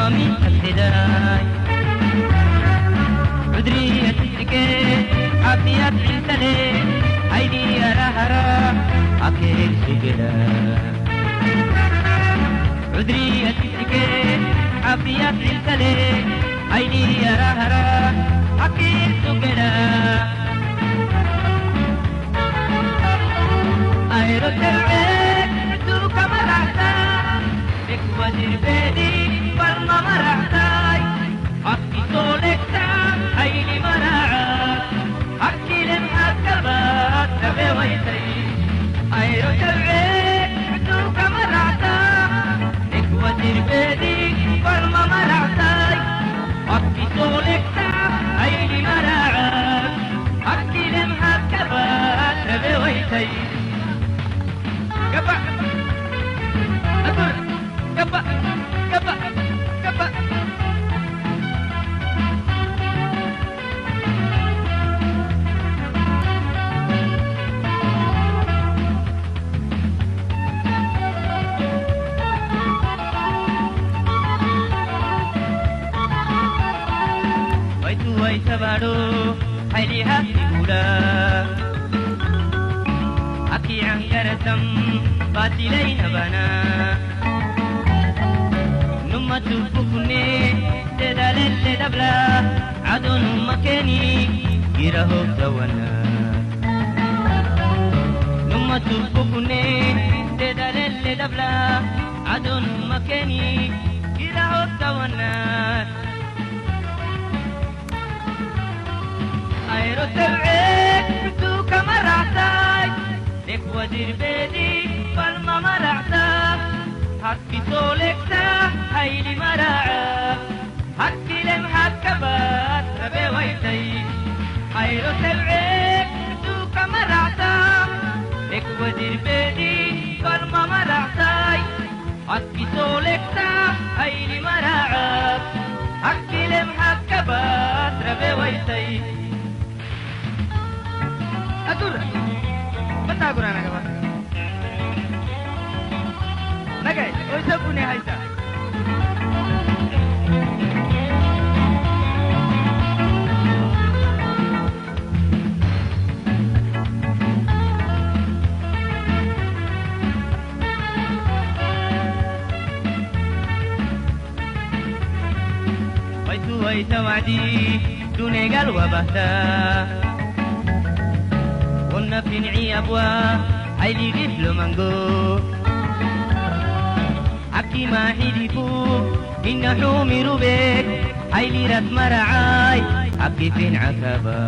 مامي الهداي عذري السكين عافية السلي عيني يا هرا أكيد سجلا عذري السكين عافية السلي عيني يا هرا أكيد سجلا أيرو تلعب دوك مرحتا بك وزير بيدي فرما مرحتاي أكي سولكتا أيلي مراعا أكي لمحا كبات تبي ويتي أيرو تلعب دوك مرحتا بك وزير بيدي فرما مرحتاي أكي سولكتا أيلي مراعا أكي لمحا كبات تبي ويتي Gapa, atur, gapa, gapa, gapa. Waitu wai sabado, haili hati gula. Aki angkaratam batilay na bana Numa tupukune Dedalele dabla Ado numa keni Girahog dawana Numa tupukune Dedalele dabla Ado numa keni Girahog dawana Ayro taw'ek Bituka marahtaj لك ودير بيدي فالما مرعتا حكي سولكتا هيلي مراعا حكي لمحك كبات ربي ويتي حيرو تبعيك دوك مرعتا لك ودير بيدي فالما مرعتاي حكي سولكتا هيلي مراعا حكي لمحك كبات ربي ويتي أدور Bata kurang nak apa? Nagai, oisa punya haita. Waitu waita wadi, dunegal wabahta. في عيابوا عيلي غفل منغو عكي ما حديفو إن حومي ربك عيلي رات مرعاي عكي فين عكابا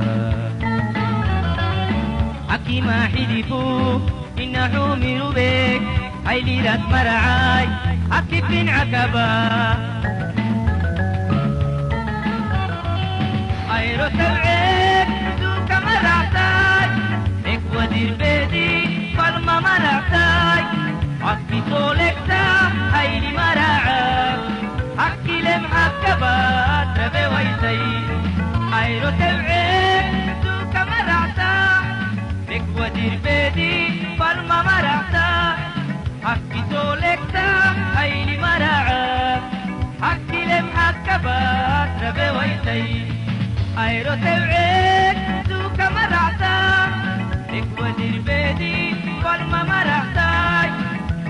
عكي ما حديفو إن حومي ربك عيلي رات مرعاي عكي فين عكابا أيرو تبعيك دوك مرعتاي ودير بيدي فالما مرعتاي عكي سولكتا هيلي مراعا عكي لمحك كبات ربي ويتي أيرو تبعيك دوك مرعتا بك ودير بيدي فالما مرعتا عكي سولكتا هيلي مراعا عكي لمحك كبات ربي ويتي أيرو تبعيك دوك مرعتا لك ودير بيدي فالما مرعتاي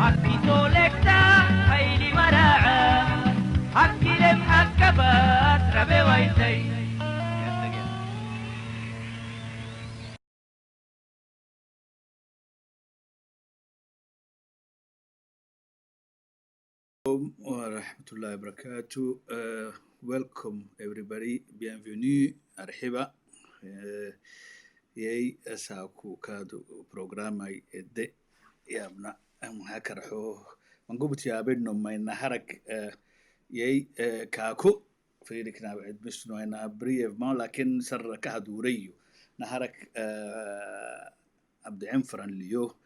حكي سولكتا هيلي مراعا حكي لمحك كبات ربي ويتي ورحمة الله وبركاته. Welcome everybody, bienvenue, arxiba. Yay asaaku kaadu programay de yabna mahakarxo mangubt yaabedno mayna harag yay kaaku fiirikna bacid misno ina brief ma lakin sarra ka hadurayo naharak abdi infran liyo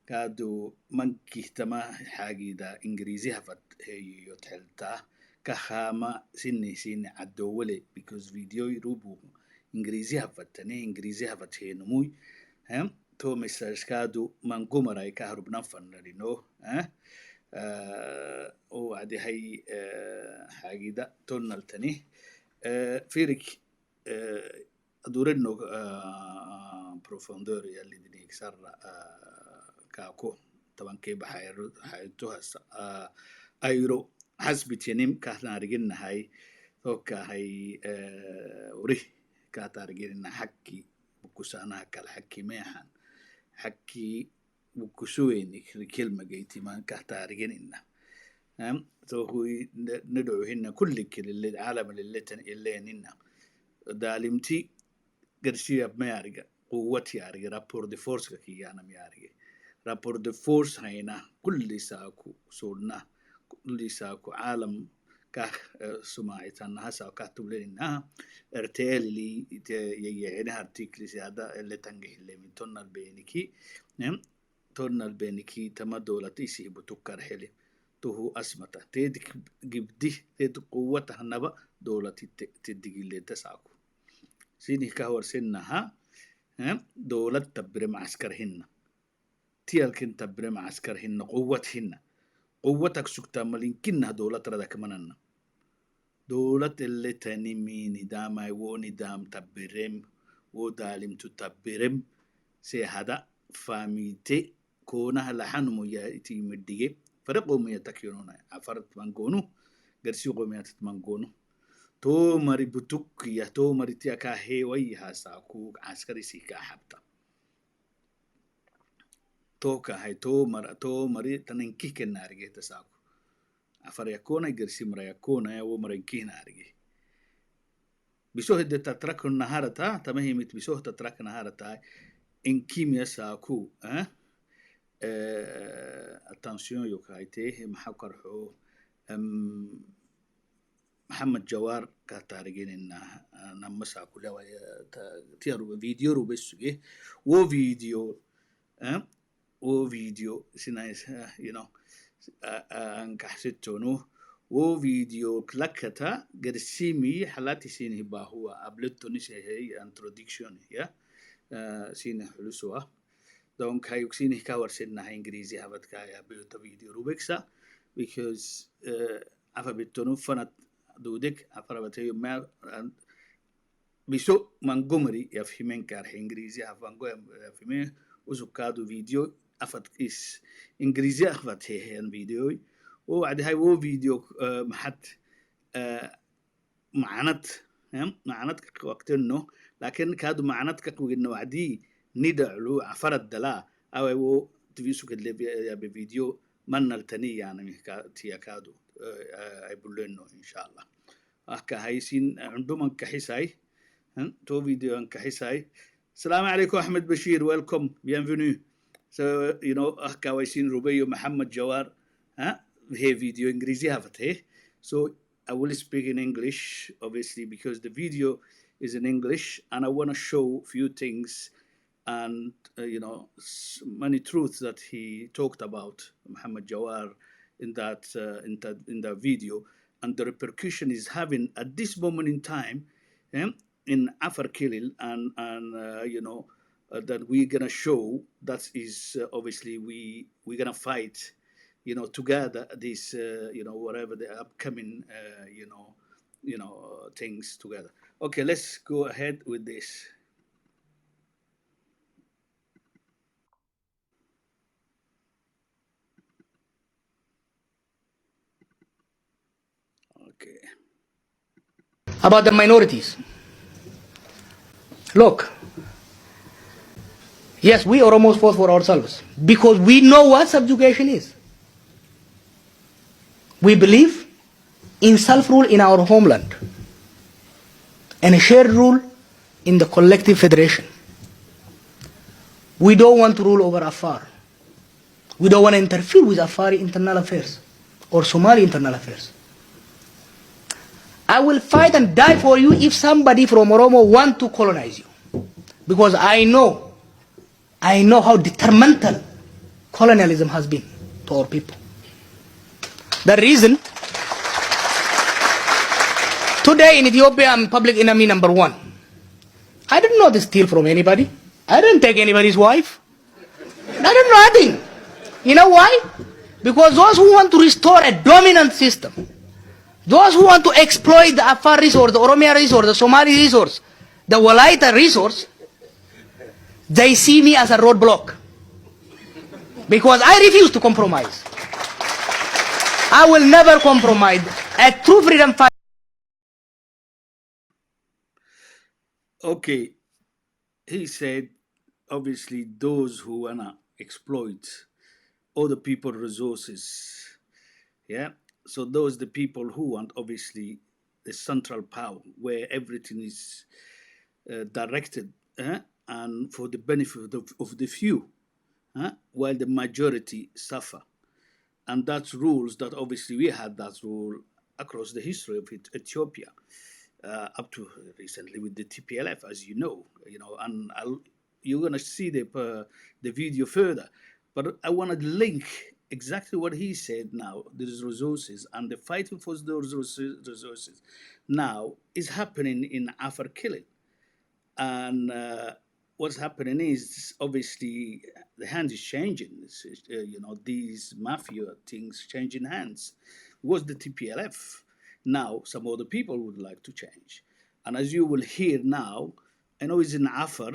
kaadu mankihtama xaagida ingiriisi hafad heyo txelta kahama sinni cadowale because video rubu ingiriisi hafatane ingiriisi hafatheenumuy to mesajkaadu mangumaray ka harubnan fannadino وعدي هاي حقيدة تونل تاني فيرك دورنو بروفوندور يلي دي يكسر كاكو طبعا كيف حيرتوها ايرو حسب تينيم كاثنا رجلنا هاي توكا هاي وريه كاتا رجلنا حكي بكسانا كالحكي ميحان حكي بكسويني كلمة جيتي ما كاتا رجلنا تو هو ندعو هنا كل اللي العالم اللي ننا دالمتي قرشية بميارجا قوتي يارجا رابور دي فورس كي أنا ميارجا رابور دي فورس هينا كل ساكو صورنا كل ساكو عالم كه سماعتنا هسا كاتب لنا ارتال اللي يعني هارتيكل هذا اللي تنجح اللي من تونا البينكي تونا البينكي تما دولتي سي بتوكر حلي تو أسمته تيدك جبدي تيد قوتها نبأ دولتي تدقي اللي تساكو سيني كهور سنها دولة تبري معسكرهن تيالكن تبري معسكرهن قوتهن قوتك سكتا ملين كنها دولة ردك مننا دولة اللي تنمي ندامي وندام تبرم ودالم تتبرم سي هذا فاميتي كونها لحنمو يأتي مدقي فرقوا ميتكيرون عفرت مانجونو قرسيو ميتت مانجونو تو مري بتوك يا تو مري تياكا هيوي هاساكو عسكري سيكا حبتا توكا هاي تو مري تننكي كنارجي تساكو عفر يكونا قرسي مرا يكونا يا ومرنكي نارجي بيسوه دي تترك النهارتا تمهمت بيسوه تترك النهارتا إن كيميا ساكو attention يوكايتي محاكر حو محمد جوار كاتارجين إن نمسا كلها تيارو فيديو روبسوجي وفيديو سينايس انكحسيتونو وفيديو كلاكتا قرسيمي حالاتي سينه باهوا قبلتوني هي introduction يا سينه حلوسوا دونك هاي يكسينه كاور سنة إنجليزي هبت كايا بيوتا فيديو روبكسا because عفا بيتونو فنت دودك عفا بتهيو ما بيسو منغومري يفهمين كاره إنجليزي عفا منغوم يفهمين وزكادو فيديو عفت إس إنجليزي عفت هي فيديو وبعد هاي وو فيديو محد معنات وقتنو لكن كادو معنات كوجنو عدي ندعلو عفرت دلا أو تفيسو كده بفيديو من التاني يعني تياكادو يقولونه إن شاء الله كهايسين عندهم انكحساي تو فيديو انكحساي السلام عليكم أحمد بشير ويلكم bienvenue so كهايسين ربيو محمد جوار هي فيديو إنجليزي هفته so I will speak in English obviously because the video is in English and I want to show few things and many truths that he talked about Muhammad Jawar in that video and the repercussion is having at this moment in time in Afar Kilil and that we're gonna show that is obviously we're gonna fight together this whatever the upcoming things together. Okay, let's go ahead with this. Okay. About the minorities. Look, yes, we Oromos fought for ourselves because we know what subjugation is. We believe in self-rule in our homeland and a shared rule in the collective federation. We don't want to rule over Afar. We don't want to interfere with Afari internal affairs or Somali internal affairs. I will fight and die for you if somebody from Oromo want to colonize you. Because I know how detrimental colonialism has been to our people. The reason, today in Ethiopia I'm public enemy number 1. I did not steal from anybody. I didn't take anybody's wife. I did nothing. You know why? Because those who want to restore a dominant system, Those who want to exploit the Afar resource, the Oromia resource, the Somali resource, the Walaita resource, they see me as a roadblock. Because I refuse to compromise. I will never compromise. A true freedom fighter. Okay, he said, obviously, those who wanna exploit other people's resources, yeah. So those the people who want, obviously, the central power where everything is directed, and for the benefit of the few, while the majority suffer. And that's rules that obviously we had that rule across the history of Ethiopia, up to recently with the TPLF, as and you're gonna see the video further. But I want to link exactly what he said now. These resources and the fighting for those resources now is happening in Afar killing. And what's happening is obviously the hand is changing. These mafia things changing hands. It was the TPLF. Now some other people would like to change. And as you will hear now, I know it's in Afar,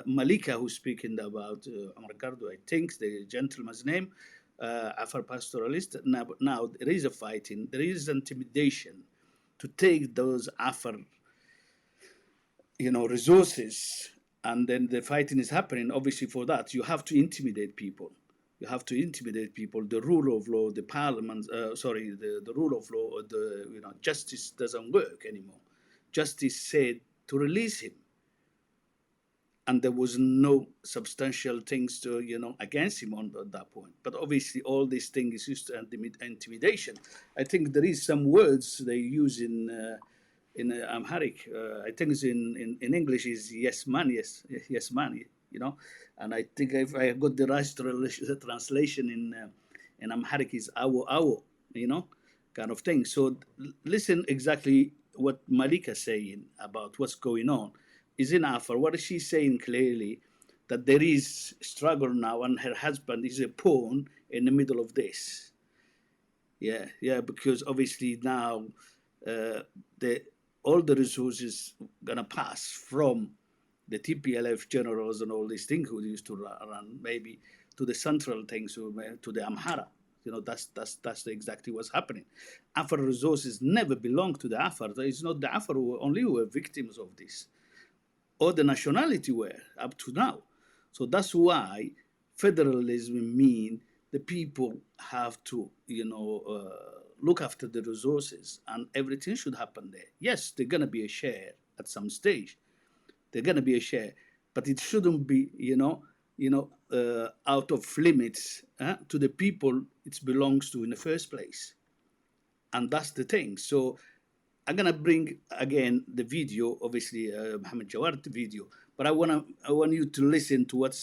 Malika who's speaking about Ricardo, I think the gentleman's name, Afar pastoralist. Now there is a fighting, there is intimidation to take those Afar resources, and then the fighting is happening. Obviously, for that, you have to intimidate people. You have to intimidate people. The rule of law, the parliament, the rule of law, justice doesn't work anymore. Justice said to release him, and there was no substantial things to against him on at that point. But obviously, all these things is used to intimidation. I think there is some words they use in Amharic. I think it's in English is yes man, yes man, and I think if I got the right translation in Amharic is awo, kind of thing. So listen exactly what Malika saying about what's going on is in Afar. What is she saying clearly? That there is struggle now, and her husband is a pawn in the middle of this. Yeah, because obviously now all the resources gonna pass from the TPLF generals and all these things who used to run maybe to the central things, to the Amhara. That's exactly what's happening. Afar resources never belong to the Afar. It's not the Afar who were victims of this, or the nationality were up to now. So that's why federalism means the people have to, look after the resources, and everything should happen there. Yes, there's gonna be a share at some stage. There's gonna be a share, but it shouldn't be, out of limits to the people it belongs to in the first place. And that's the thing. So I'm gonna bring again the video, obviously Mohammed Jawad video, but I want you to listen to what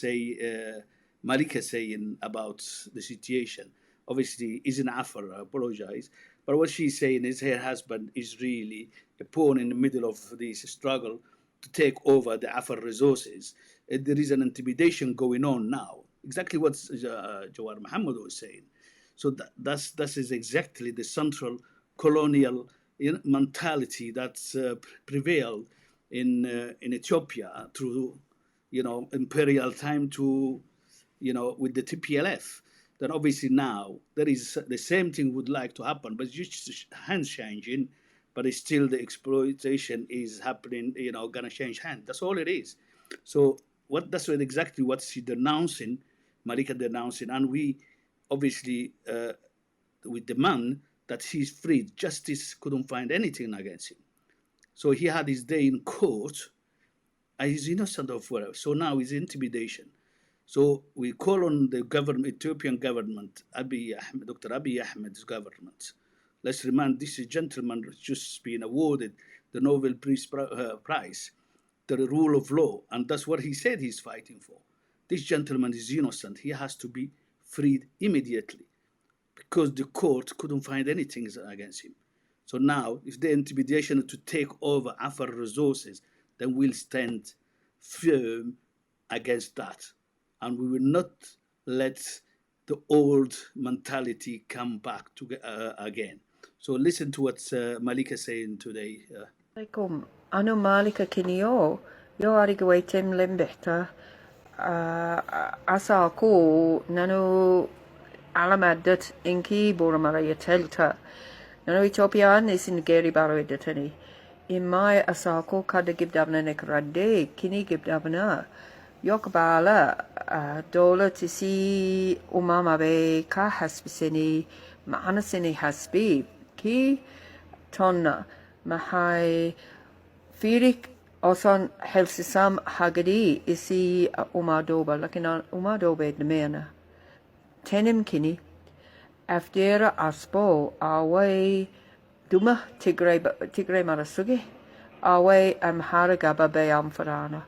Malika saying about the situation. Obviously, is in Afar, I apologize, but what she's saying is her husband is really a pawn in the middle of this struggle to take over the Afar resources. There is an intimidation going on now. Exactly what Jawad Muhammad was saying. So that is exactly the central colonial mentality that's prevailed in Ethiopia through imperial time to with the TPLF. Then obviously now there is the same thing would like to happen, but it's just hands changing, but it's still the exploitation is happening. Gonna change hands. That's all it is. So that's exactly what she denouncing, Malika denouncing, and we obviously we demand that he's freed. Justice couldn't find anything against him. So he had his day in court, and he's innocent of whatever. So now he's intimidation. So we call on the government, Ethiopian government, Dr. Abiy Ahmed's government. Let's remind this gentleman has just been awarded the Nobel Peace Prize, the rule of law, and that's what he said he's fighting for. This gentleman is innocent. He has to be freed immediately because the court couldn't find anything against him. So now, if the intimidation to take over Afar resources, then we'll stand firm against that. And we will not let the old mentality come back again. So listen to what Malika is saying today. عليكم أنا مالكة كنيو يو أريقوي تم لمبحتا أساكو نانو على مادة إنكي بورا مريا تلتا نانو إثيوبيا نسين جيري باروي دتني إماي أساكو كادا جبدابنا نكردي كني جبدابنا يوك بالا دولة تسي أماما بي كا حسبي سني معنا سني حسبي كي تonna mahai firik oson helsisam hagadi isi umadoba lakina umadoba dmena tenim kini after aspo away duma tigray marasugi away amhara gaba bayam farana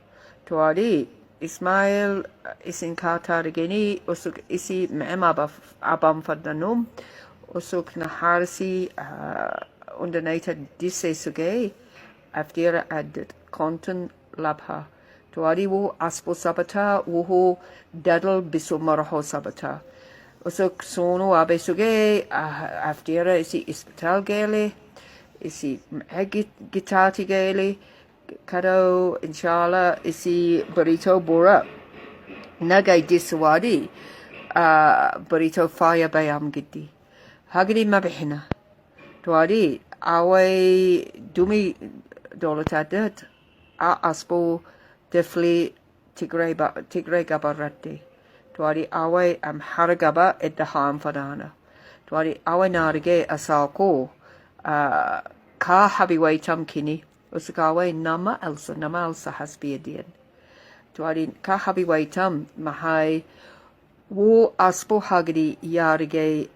tuari Ismail isin katarigeni usuk isi mema abam fadanum usuk naharsi underneath disse suge after added content labha tuari wo aspo sabata wo dadal bisu maraho sabata usuk sono abe suge after isi hospital gele isi gitati gele kado inshallah isi burrito bora nagay diswadi burrito fire bayam giddi hagdi mabihna tuari away dumi dolatadet aspo defli tigray gabarati tuari away haragaba at the harm fadana tuari away narige asako ka habiwaitam kini usakawe nama elsa hasbi adian tuari ka habiwaitam mahai wo aspo hagdi yarige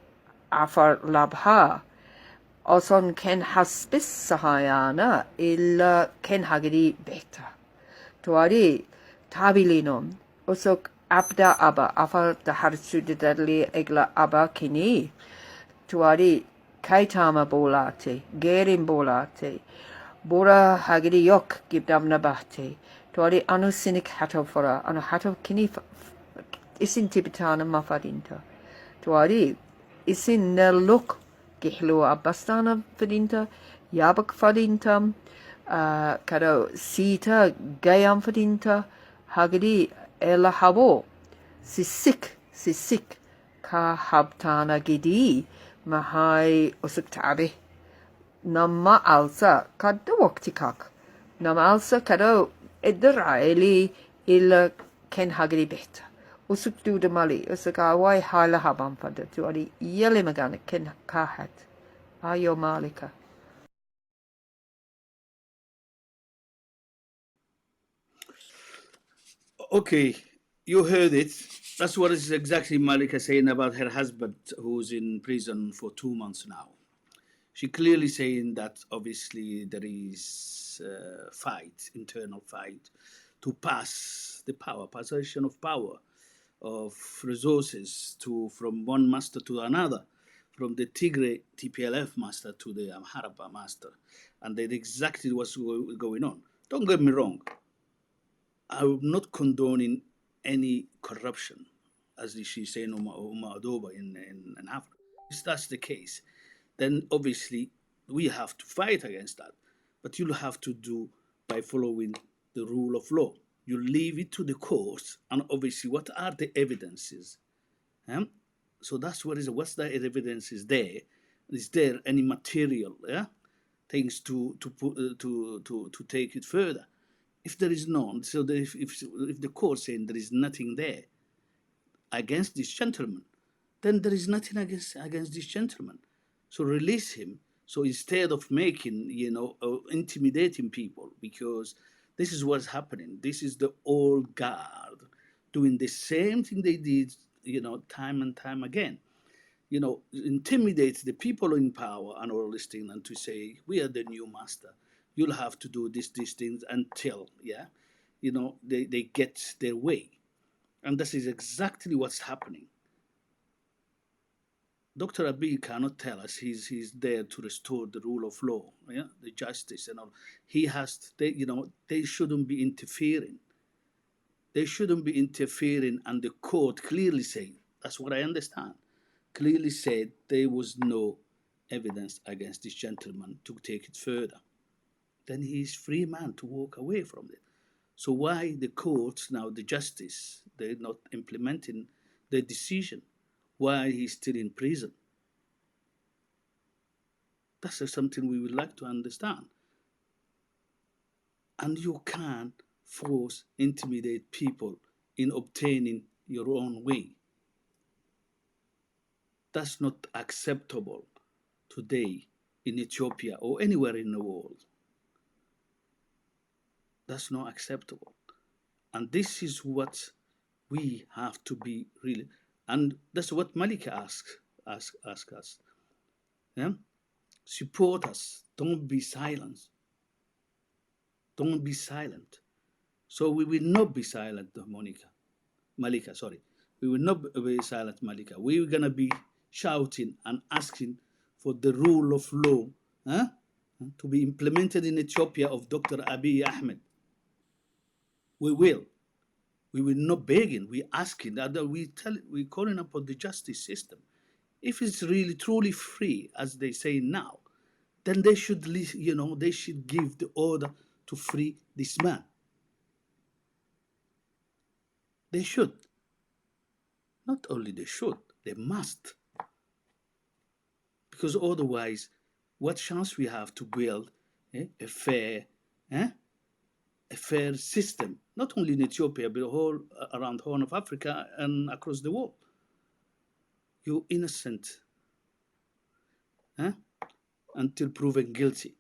afar labha oson ken hasbis sahayana illa ken hagdi beta tuari tabilinom usok abda aba afar taharsudadli egla aba kini tuari kaitama bolate gerin bolate bora hagdi yok gibdamna bahte tuari anusinik hatofora anu hatof kini isin tibetana mafadinta tuari isin neluk gihlu abastana fadinta yabak fadinta kado sita gayam fadinta hagdi ela habo sisik ka habtana gidi mahai usuk tabe nama alsa kada wakti kak nama alsa kado edra eli illa ken hagdi beta usuk du de mali usuk awai hala habam fada tuari yele magana ken kahat ayo malika. Okay, you heard it. That's what is exactly Malika saying about her husband who's in prison for 2 months now. She clearly saying that obviously there is fight, internal fight, to pass the power, passation of power, of resources from one master to another, from the Tigray TPLF master to the Amhara master, and that's exactly what's going on. Don't get me wrong. I'm not condoning any corruption, as she's saying Uma Adoba in Africa. If that's the case, then obviously we have to fight against that. But you'll have to do by following the rule of law. You leave it to the courts, and obviously, what are the evidences? So that's what is. What's the evidence is there? Is there any material things to take it further? If there is none, so that if the court saying there is nothing there against this gentleman, then there is nothing against this gentleman. So release him. So instead of making, intimidating people, because this is what's happening. This is the old guard doing the same thing they did, time and time again. Intimidate the people in power and all this thing, and to say, we are the new master. You'll have to do these things until, they get their way. And this is exactly what's happening. Dr. Abiy cannot tell us he's there to restore the rule of law, the justice and all. He has, they shouldn't be interfering. They shouldn't be interfering, and the court clearly said, that's what I understand, clearly said there was no evidence against this gentleman to take it further, then he is free man to walk away from it. So why the courts now, the justice, they're not implementing the decision? Why he's still in prison? That's something we would like to understand. And you can't force, intimidate people in obtaining your own way. That's not acceptable today in Ethiopia or anywhere in the world. That's not acceptable. And this is what we have to be really, and that's what Malika asks us. Yeah? Support us. Don't be silent. Don't be silent. So we will not be silent, Malika, sorry. We will not be silent, Malika. We're going to be shouting and asking for the rule of law to be implemented in Ethiopia of Dr. Abiy Ahmed. We will. We will not begging. We're asking. We're calling upon the justice system. If it's really truly free, as they say now, then they should, they should give the order to free this man. They should. Not only they should, they must. Because otherwise, what chance we have to build a fair system, not only in Ethiopia, but around the Horn of Africa and across the world? You're innocent until proven guilty.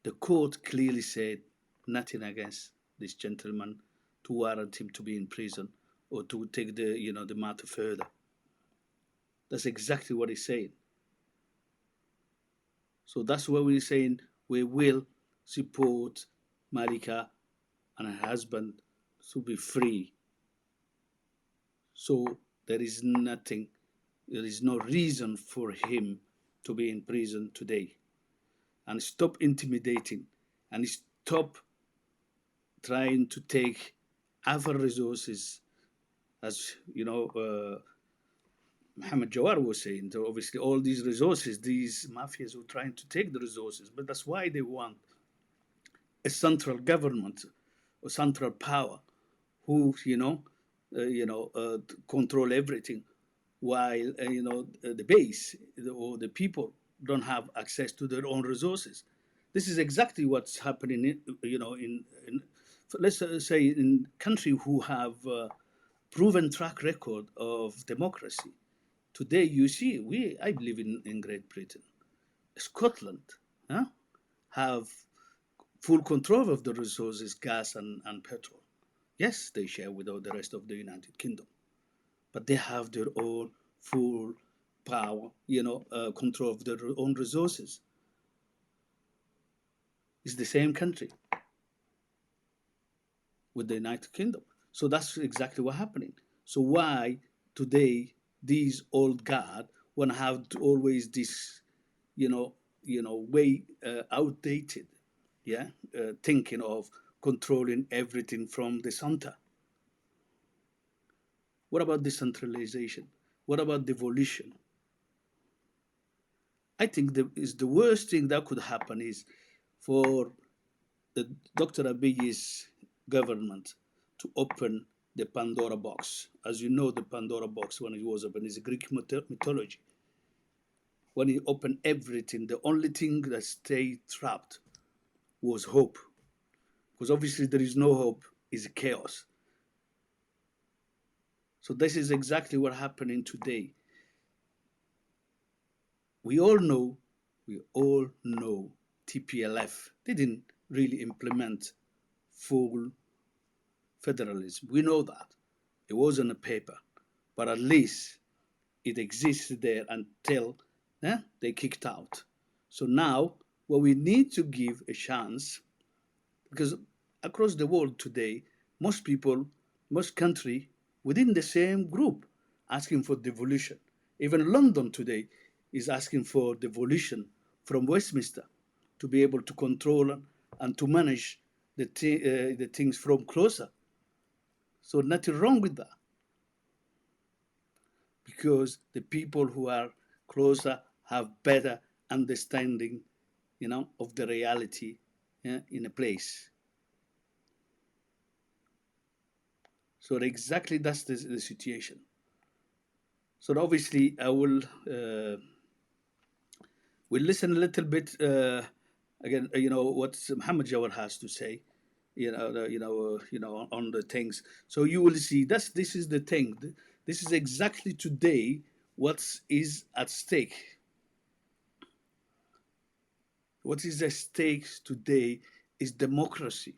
The court clearly said nothing against this gentleman to warrant him to be in prison or to take the matter further. That's exactly what he's saying. So that's why we're saying we will support Malika and her husband to be free. So there is no reason for him to be in prison today. And stop intimidating and stop trying to take other resources, as Muhammad Jawar was saying. So obviously all these resources, these mafias are trying to take the resources, but that's why they want a central government or central power who control everything, while the base or the people don't have access to their own resources. This is exactly what's happening in let's say in countries who have proven track record of democracy. Today you see, I believe in Great Britain, Scotland have full control of the resources, gas and petrol. Yes, they share with all the rest of the United Kingdom, but they have their own full power, control of their own resources. It's the same country with the United Kingdom. So that's exactly what's happening. So why today these old guard want to have always this, way outdated, thinking of controlling everything from the center? What about decentralization? What about devolution? I think the worst thing that could happen is for Dr. Abiy's government to open the Pandora box. As you know, the Pandora box, when it was opened, is Greek mythology. When he opened everything, the only thing that stayed trapped was hope. Because obviously there is no hope, is chaos. So this is exactly what's happening today. We all know TPLF didn't really implement full federalism. We know that. It was on the paper, but at least it existed there until they kicked out. So now, what we need to give a chance, because across the world today, most people, most countries within the same group asking for devolution. Even London today is asking for devolution from Westminster to be able to control and to manage the things from closer. So nothing wrong with that, because the people who are closer have better understanding, of the reality, in a place. So exactly that's the situation. So obviously I will we'll listen a little bit again. What Muhammad Jawar has to say. On the things. So you will see this is the thing. This is exactly today what is at stake. What is at stake today is democracy.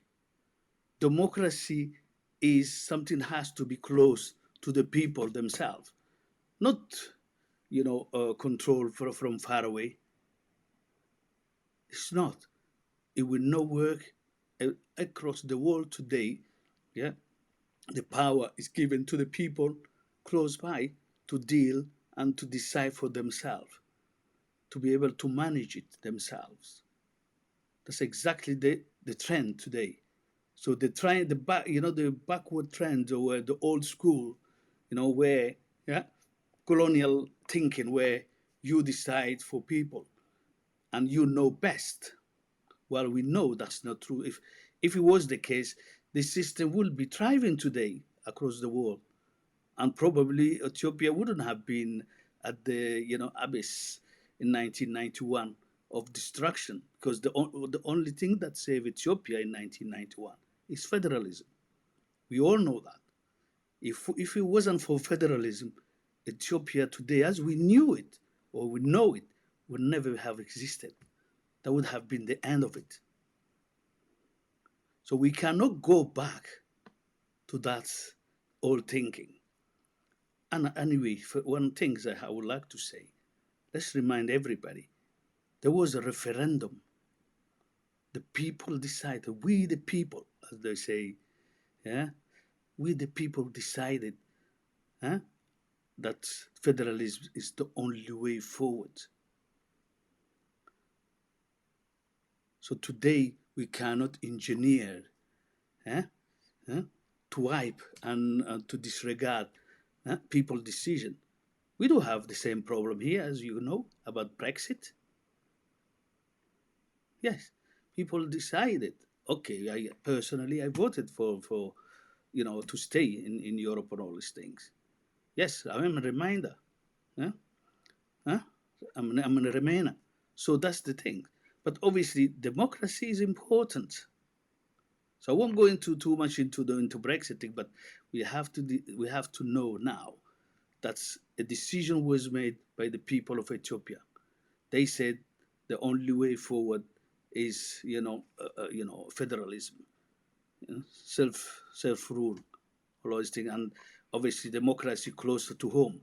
Democracy is something has to be close to the people themselves, not control from far away. It's not. It will not work across the world today. Yeah, the power is given to the people close by to deal and to decide for themselves, to be able to manage it themselves. That's exactly the trend today. So the trend, the backward trend, or the old school, where colonial thinking, where you decide for people and you know best. Well, we know that's not true. If it was the case, the system would be thriving today across the world, and probably Ethiopia wouldn't have been at the abyss in 1991 of destruction, because the only thing that saved Ethiopia in 1991 is federalism. We all know that. If it wasn't for federalism, Ethiopia today, as we knew it or we know it, would never have existed. That would have been the end of it. So we cannot go back to that old thinking. And anyway, for one thing that I would like to say, let's remind everybody, there was a referendum. The people decided, we the people, as they say, we the people decided that federalism is the only way forward. So today we cannot engineer to wipe and to disregard people's decision. We do have the same problem here, as you know, about Brexit. Yes, people decided, okay, I voted for to stay in Europe and all these things. Yes, I'm a reminder. I'm a Remainer. So that's the thing. But obviously, democracy is important. So I won't go into too much into Brexit thing, but we have to know now that a decision was made by the people of Ethiopia. They said the only way forward is federalism, self-rule, all those things, and obviously democracy closer to home,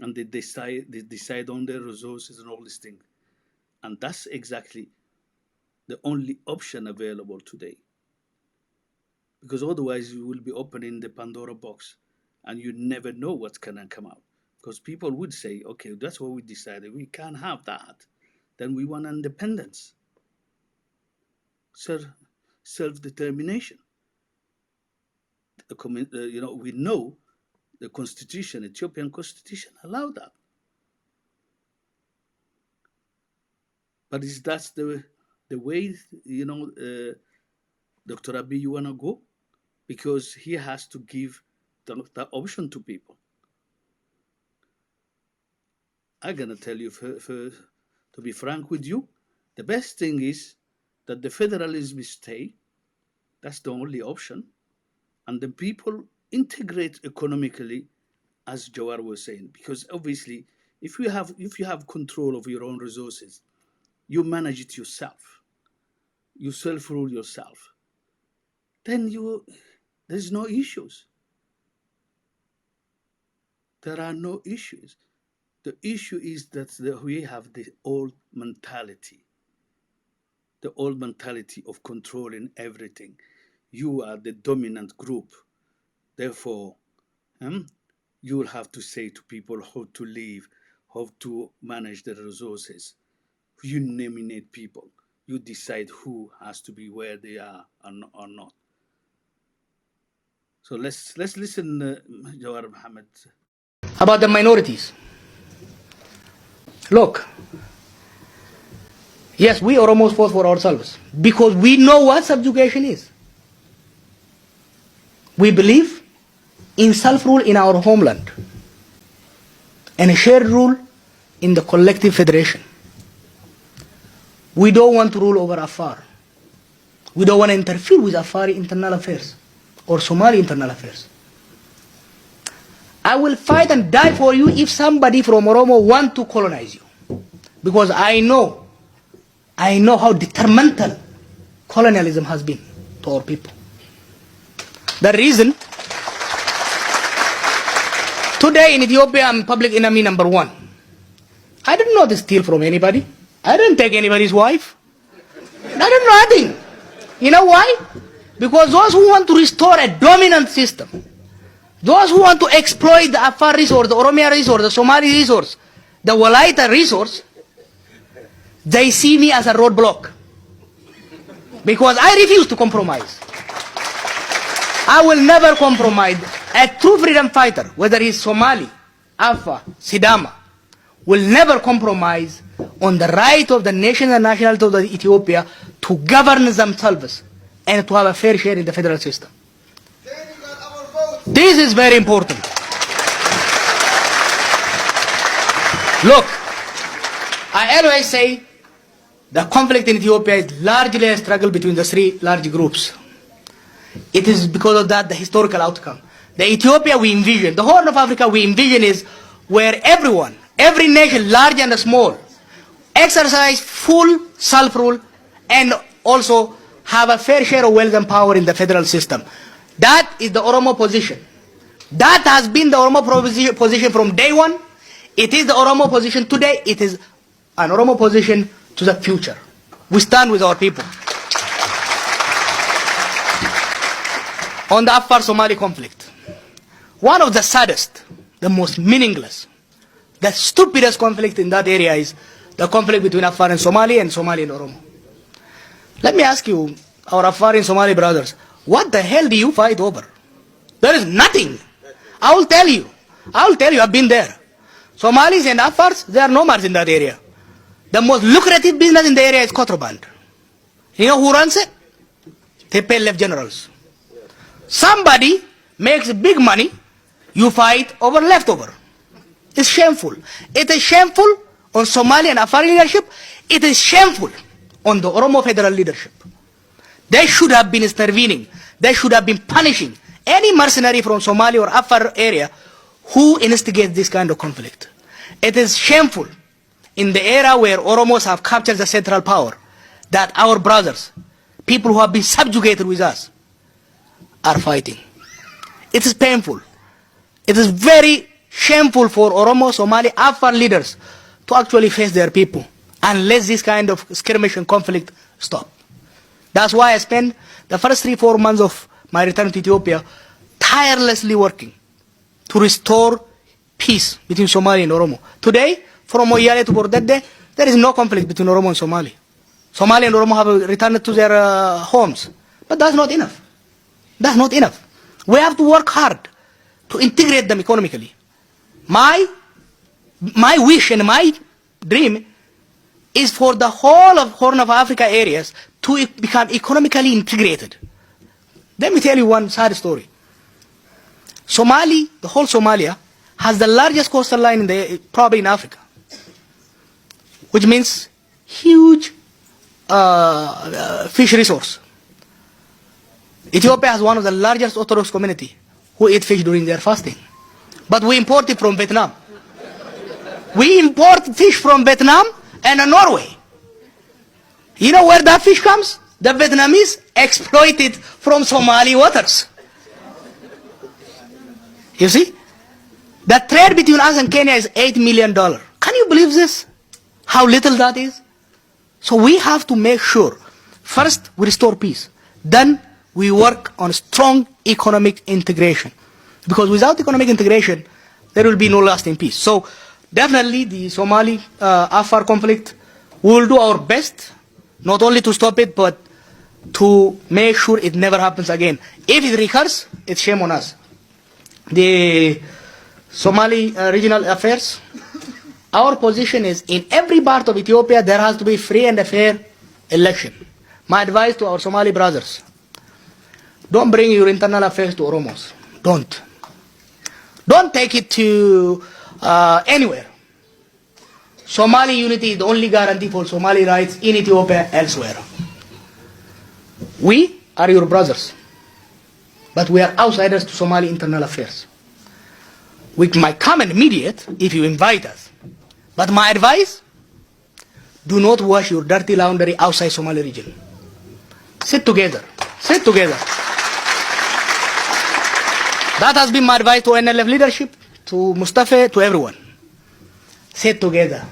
and they decide on their resources and all these things, and that's exactly the only option available today. Because otherwise you will be opening the Pandora box and you never know what's going to come out. Because people would say, okay, that's what we decided. We can't have that. Then we want independence. Self-determination. We know the constitution, Ethiopian constitution, allow that. But is that the way, Dr. Abiy, you want to go? Because he has to give that option to people. I'm going to tell you, to be frank with you, the best thing is that the federalism stay. That's the only option. And the people integrate economically, as Jawar was saying. Because obviously, if you have control of your own resources, you manage it yourself. You self-rule yourself. Then there's no issues. There are no issues. The issue is that we have the old mentality. The old mentality of controlling everything. You are the dominant group. Therefore, you will have to say to people how to live, how to manage their resources. You nominate people. You decide who has to be where they are or not. So let's listen, Jawar Mohammed. About the minorities. Look, Yes, we Oromos fought for ourselves because we know what subjugation is. We believe in self-rule in our homeland and a shared rule in the collective federation. We don't want to rule over Afar. We don't want to interfere with Afari internal affairs or Somali internal affairs. I will fight and die for you if somebody from Oromo want to colonize you. Because I know how detrimental colonialism has been to our people. The reason, today in Ethiopia I'm public enemy number 1. I did not steal from anybody. I didn't take anybody's wife. I did nothing. You know why? Because those who want to restore a dominant system, those who want to exploit the Afar resource, the Oromia resource, the Somali resource, the Walaita resource, they see me as a roadblock. Because I refuse to compromise. I will never compromise. A true freedom fighter, whether he's Somali, Afar, Sidama, will never compromise on the right of the nation and nationality of the Ethiopia to govern themselves and to have a fair share in the federal system. This is very important. Look, I always say the conflict in Ethiopia is largely a struggle between the 3 large groups. It is because of that the historical outcome. The Ethiopia we envision, the Horn of Africa we envision is where everyone, every nation, large and small, exercise full self-rule and also have a fair share of wealth and power in the federal system. That is the Oromo position. That has been the Oromo position from day one. It is the Oromo position today. It is an Oromo position to the future. We stand with our people. On the Afar-Somali conflict, one of the saddest, the most meaningless, the stupidest conflict in that area is the conflict between Afar and Somali and Oromo. Let me ask you, our Afar and Somali brothers, what the hell do you fight over? There is nothing. I will tell you, I've been there. Somalis and Afars, they are nomads in that area. The most lucrative business in the area is contraband. You know who runs it? They pay left generals. Somebody makes big money, you fight over leftover. It's shameful. It is shameful on Somali and Afar leadership. It is shameful on the Oromo federal leadership. They should have been intervening. They should have been punishing any mercenary from Somali or Afar area who instigates this kind of conflict. It is shameful in the era where Oromos have captured the central power that our brothers, people who have been subjugated with us, are fighting. It is painful. It is very shameful for Oromo, Somali, Afar leaders to actually face their people unless this kind of skirmish and conflict stop. That's why I spent the first 3-4 months of my return to Ethiopia tirelessly working to restore peace between Somali and Oromo. Today, from Moyale to Bordede, there is no conflict between Oromo and Somali. Somali and Oromo have returned to their homes. But that's not enough. That's not enough. We have to work hard to integrate them economically. My wish and my dream is for the whole of Horn of Africa areas to become economically integrated. Let me tell you one sad story. The whole Somalia, has the largest coastal line probably in Africa, which means huge fish resource. Ethiopia has one of the largest Orthodox community who eat fish during their fasting. But we import it from Vietnam. We import fish from Vietnam and Norway. You know where that fish comes? The Vietnamese exploit it from Somali waters. You see? The trade between us and Kenya is $8 million. Can you believe this? How little that is? So we have to make sure, first we restore peace. Then we work on strong economic integration. Because without economic integration, there will be no lasting peace. So definitely the Somali-Afar conflict, we will do our best, not only to stop it, but to make sure it never happens again. If it recurs, it's shame on us. The Somali regional affairs, Our position is in every part of Ethiopia there has to be free and a fair election. My advice to our Somali brothers, don't bring your internal affairs to Oromos. Don't. Don't take it to anywhere. Somali unity is the only guarantee for Somali rights in Ethiopia elsewhere. We are your brothers, but we are outsiders to Somali internal affairs. We might come and mediate if you invite us. But my advice, do not wash your dirty laundry outside Somali region. Sit together. Sit together. That has been my advice to NLF leadership, to Mustafa, to everyone. Sit together.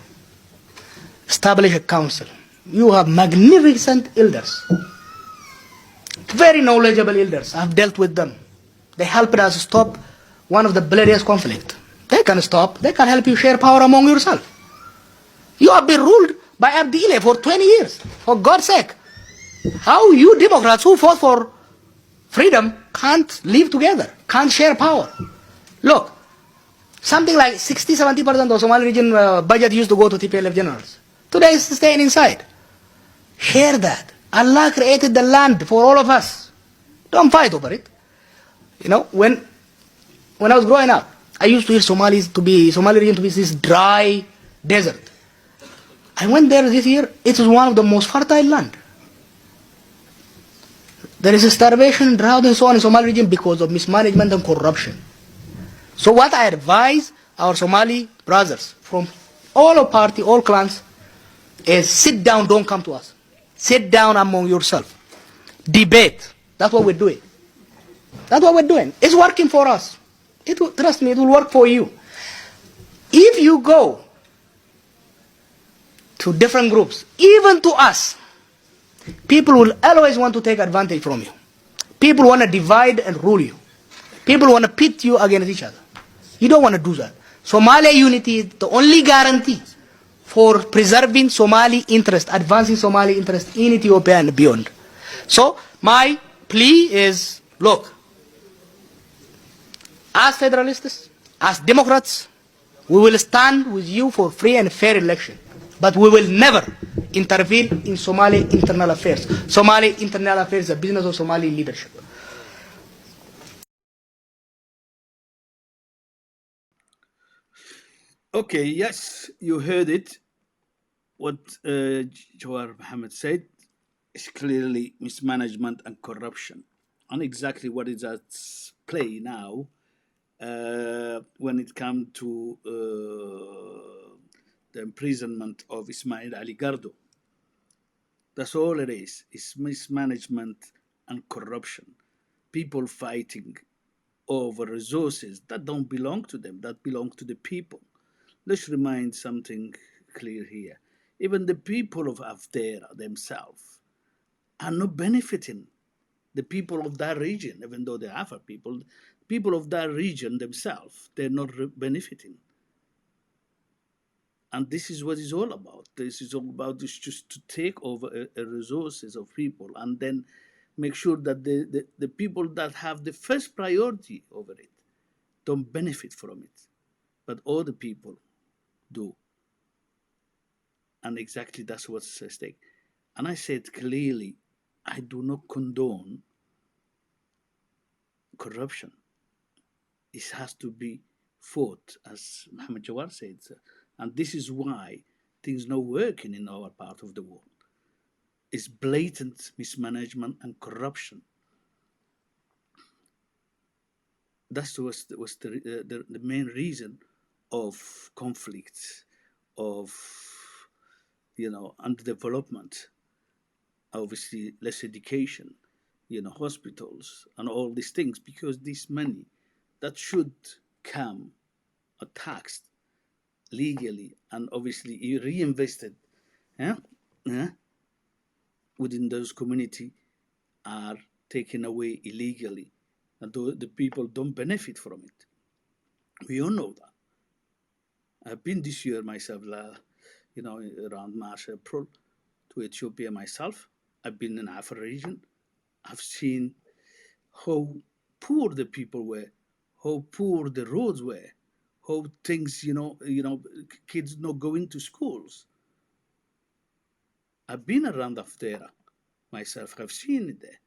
Establish a council. You have magnificent elders. Very knowledgeable elders. I've dealt with them. They helped us stop one of the bloodiest conflicts. They can stop. They can help you share power among yourself. You have been ruled by Abdile for 20 years. For God's sake. How you Democrats who fought for freedom can't live together, can't share power? Look, something like 60-70% of Somali region budget used to go to TPLF generals. Today it's staying inside. Share that. Allah created the land for all of us. Don't fight over it. You know, when I was growing up, I used to hear Somali region to be this dry desert. I went there this year. It is one of the most fertile land. There is a starvation, drought, and so on in Somali region because of mismanagement and corruption. So what I advise our Somali brothers from all party, all clans, is sit down, don't come to us. Sit down among yourself. Debate. That's what we're doing. That's what we're doing. It's working for us. Trust me, it will work for you. If you go to different groups, even to us, people will always want to take advantage from you. People want to divide and rule you. People want to pit you against each other. You don't want to do that. Somalia unity is the only guarantee for preserving Somali interest, advancing Somali interest in Ethiopia and beyond. So my plea is, look, as federalists, as Democrats, we will stand with you for free and fair election. But we will never intervene in Somali internal affairs. Somali internal affairs is the business of Somali leadership. Okay, yes, you heard it. What Jawar Mohammed said is clearly mismanagement and corruption. And exactly what is at play now when it comes to the imprisonment of Ismail Ali Gardo. That's all it is. It's mismanagement and corruption. People fighting over resources that don't belong to them, that belong to the people. Let's remind something clear here. Even the people of Afdera themselves are not benefiting. The people of that region, even though they are Afar people of that region themselves, they're not benefiting. And this is what it's all about. This is all about this just to take over resources of people and then make sure that the people that have the first priority over it don't benefit from it. But other people do. And exactly that's what's at stake. And I said clearly, I do not condone corruption. It has to be fought, as Mohammed Jawar said. And this is why things not working in our part of the world. It's blatant mismanagement and corruption. That was the main reason of conflicts, of underdevelopment, obviously less education, hospitals and all these things, because this money that should come taxed legally and obviously reinvested within those community are taken away illegally, and the people don't benefit from it. We all know that. I've been this year myself, around March, April, to Ethiopia myself. I've been in Afar region. I've seen how poor the people were, how poor the roads were, how things, kids not going to schools. I've been around Afdera myself. I've seen it there.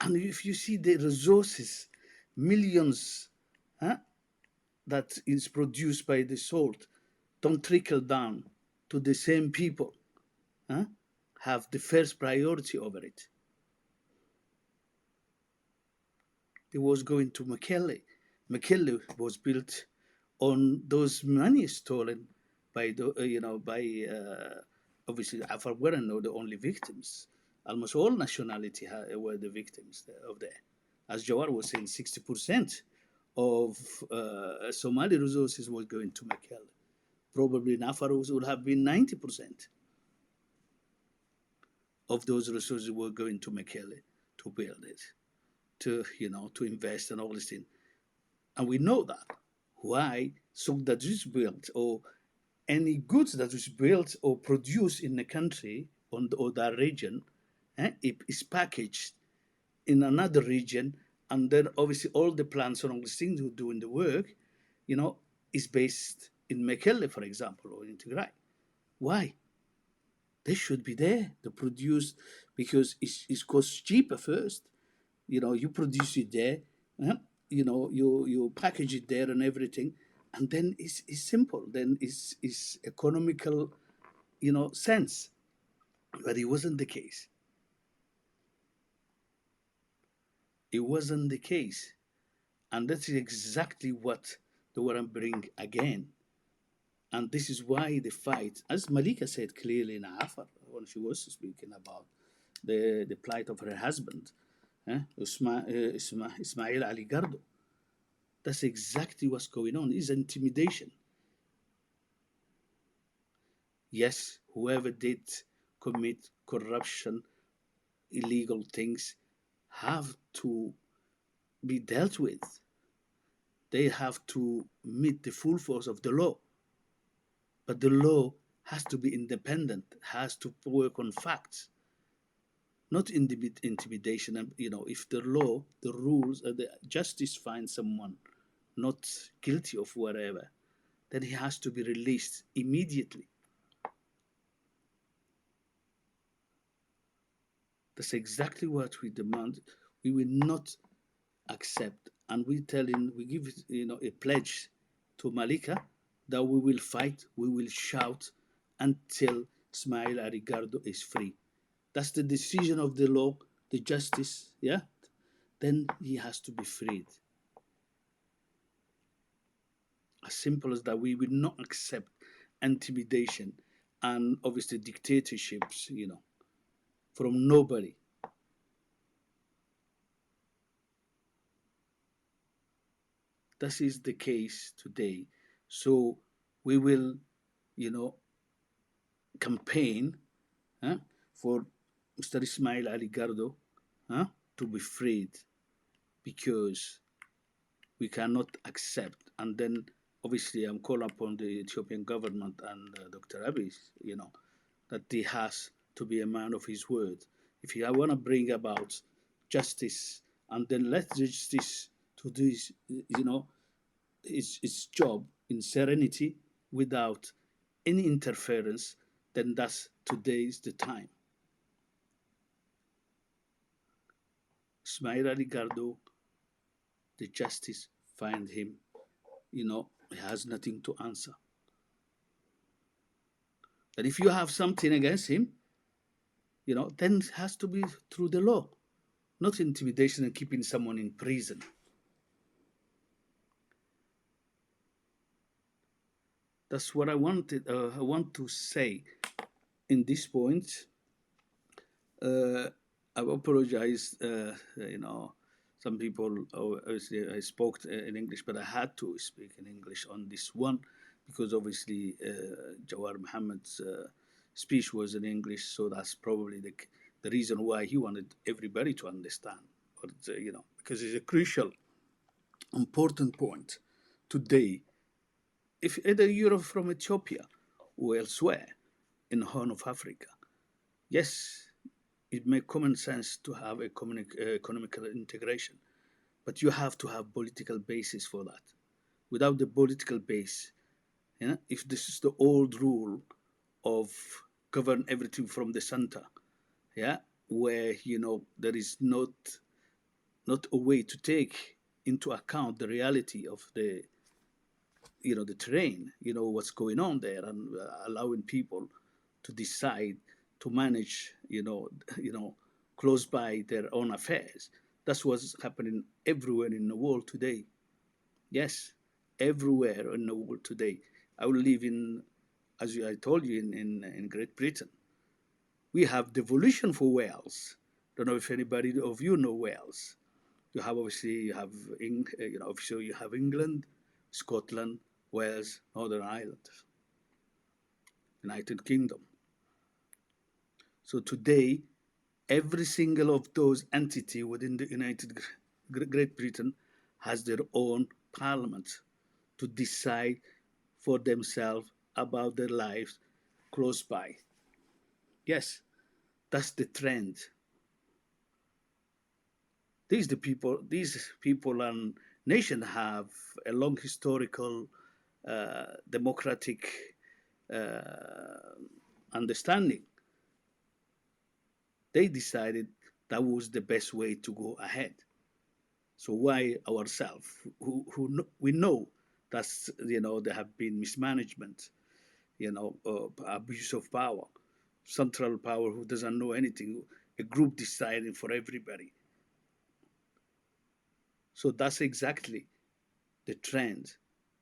And if you see the resources, millions, huh, that is produced by the salt, don't trickle down to the same people, huh, have the first priority over it. It was going to Mekelle. Mekelle was built on those money stolen by the, obviously Afar were not the only victims. Almost all nationality were the victims of that. As Jawar was saying, 60% of Somali resources were going to Mekelle. Probably in Afar would have been 90% of those resources were going to Mekelle to build it, to invest and all these things. And we know that. Why? So that is built, or any goods that is built or produced in the country or that region, it is packaged in another region, and then obviously all the plants and all these things who doing the work, is based in Mekelle, for example, or in Tigray. Why? They should be there to produce, because it costs cheaper first. You produce it there, you package it there and everything, and then it's simple. Then it's economical, sense. But it wasn't the case. It wasn't the case. And that's exactly what they want to bring again. And this is why the fight, as Malika said clearly in Afar, when she was speaking about the plight of her husband, Ismail Ali Gardo. That's exactly what's going on. It's intimidation. Yes, whoever did commit corruption, illegal things, have to be dealt with. They have to meet the full force of the law. But the law has to be independent, has to work on facts, not intimidation. And if the law, the rules, the justice finds someone not guilty of whatever, then he has to be released immediately. That's exactly what we demand. We will not accept, and we give a pledge to Malika that we will fight, we will shout until Ismail Ali Gardo is free. That's the decision of the law, the justice, yeah? Then he has to be freed. As simple as that. We will not accept intimidation and obviously dictatorships, from nobody. This is the case today. So we will, campaign for Mr. Ismail Ali Gardo to be freed, because we cannot accept. And then obviously I'm calling upon the Ethiopian government and Dr. Abiy, that he has to be a man of his word. If you want to bring about justice, and then let justice to do its job in serenity without any interference, then today's the time. Ismail Ali Gardo, the justice find him, he has nothing to answer. That if you have something against him, then it has to be through the law, not intimidation and keeping someone in prison. That's what I wanted. I want to say in this point. I apologize. Some people, obviously, I spoke in English, but I had to speak in English on this one, because obviously Jawar Muhammad's speech was in English, so that's probably the reason why he wanted everybody to understand. But because it's a crucial, important point today. If either you're from Ethiopia or elsewhere in the Horn of Africa, yes, it makes common sense to have economical integration, but you have to have political basis for that. without the political base. Yeah? If this is the old rule of govern everything from the center, yeah, where there is not a way to take into account the reality of the terrain, what's going on there, and allowing people to decide to manage, close by their own affairs. That's what's happening everywhere in the world today. Yes, everywhere in the world today. I will live in, as I told you, in Great Britain. We have devolution for Wales. Don't know if anybody of you know Wales. You have obviously you have England, Scotland, Wales, Northern Ireland, United Kingdom. So today, every single of those entities within the Great Britain has their own parliament to decide for themselves about their lives close by. Yes, that's the trend. These people and nation have a long historical democratic understanding. They decided that was the best way to go ahead. So why ourselves, we know that's there have been mismanagement, abuse of power, central power who doesn't know anything, a group deciding for everybody. So that's exactly the trend.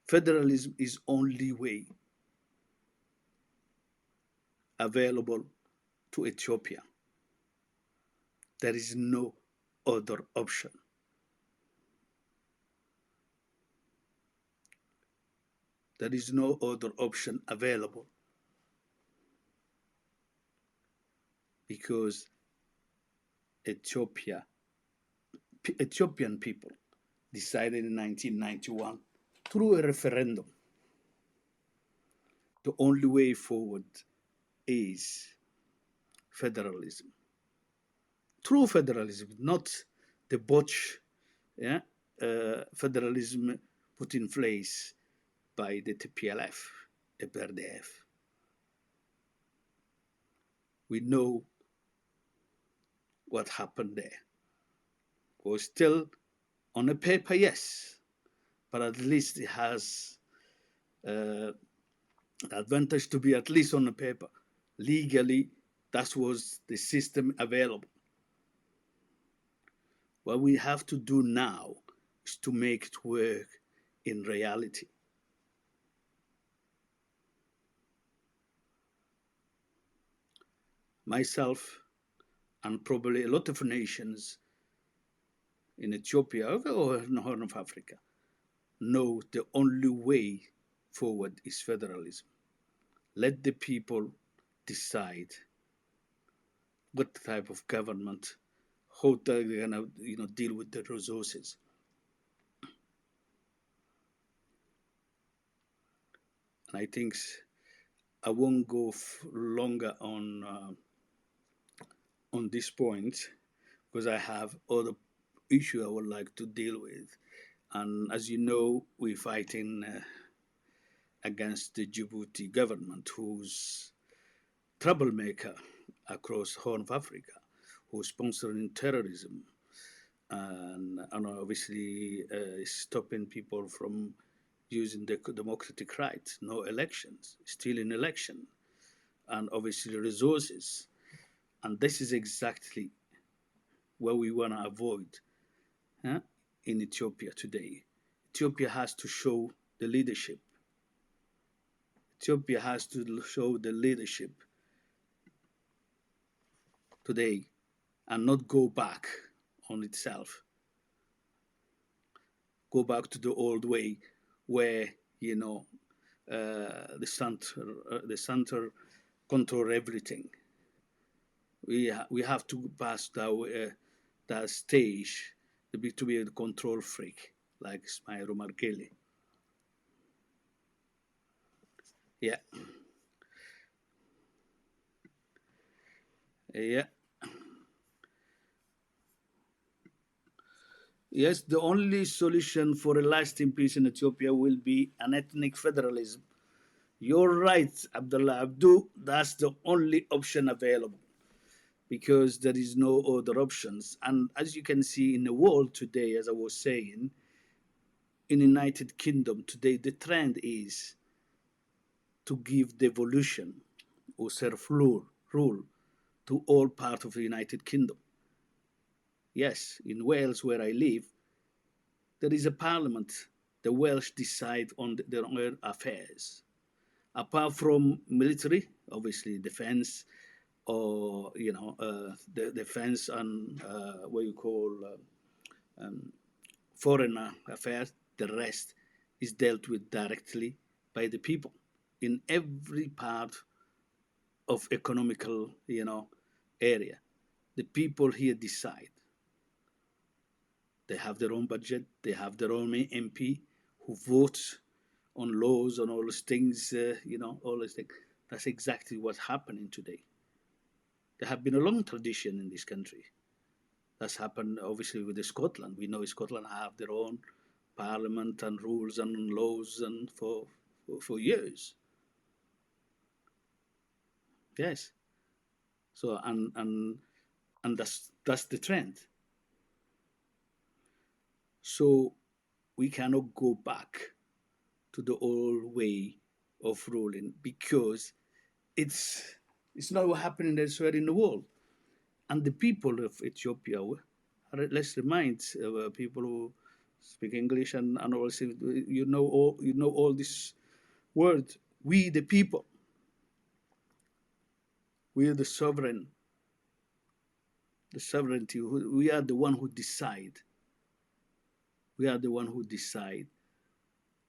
Federalism is only way available to Ethiopia. There is no other option. There is no other option available because Ethiopian people decided in 1991 through a referendum. The only way forward is federalism. True federalism, not the botch federalism put in place by the TPLF, EPRDF. We know what happened there. Was still on a paper, yes, but at least it has the advantage to be at least on the paper. Legally, that was the system available. What we have to do now is to make it work in reality. Myself and probably a lot of nations in Ethiopia or in the Horn of Africa know the only way forward is federalism. Let the people decide what type of government, how they're gonna deal with the resources. And I think I won't go longer on this point because I have other issue I would like to deal with. And as you know, we're fighting against the Djibouti government, who's troublemaker across Horn of Africa, who's sponsoring terrorism and obviously stopping people from using the democratic rights, no elections, stealing election, and obviously resources. And this is exactly what we want to avoid in Ethiopia today. Ethiopia has to show the leadership. Ethiopia has to show the leadership today and not go back on itself. Go back to the old way where, the center control everything. We have to pass that stage to be a control freak like Ismail Omar Guelleh. Yeah. Yeah. Yes, the only solution for a lasting peace in Ethiopia will be an ethnic federalism. You're right, Abdullah Abdu. That's the only option available because there is no other options. And as you can see in the world today, as I was saying, in the United Kingdom today, the trend is to give devolution or self-rule to all part of the United Kingdom. Yes, in Wales, where I live, there is a parliament. The Welsh decide on their own affairs. Apart from military, obviously defense, or the defense and what you call foreign affairs, the rest is dealt with directly by the people in every part of economical, area. The people here decide. They have their own budget. They have their own MP who votes on laws and all those things. All those things. That's exactly what's happening today. There have been a long tradition in this country. That's happened obviously with Scotland. We know Scotland have their own parliament and rules and laws and for years. Yes. So and that's the trend. So we cannot go back to the old way of ruling because it's not what happening elsewhere in the world. And the people of Ethiopia, let's remind people who speak English and also you know all these words. We the people, we are the sovereign, the sovereignty. We are the one who decide. We are the one who decide.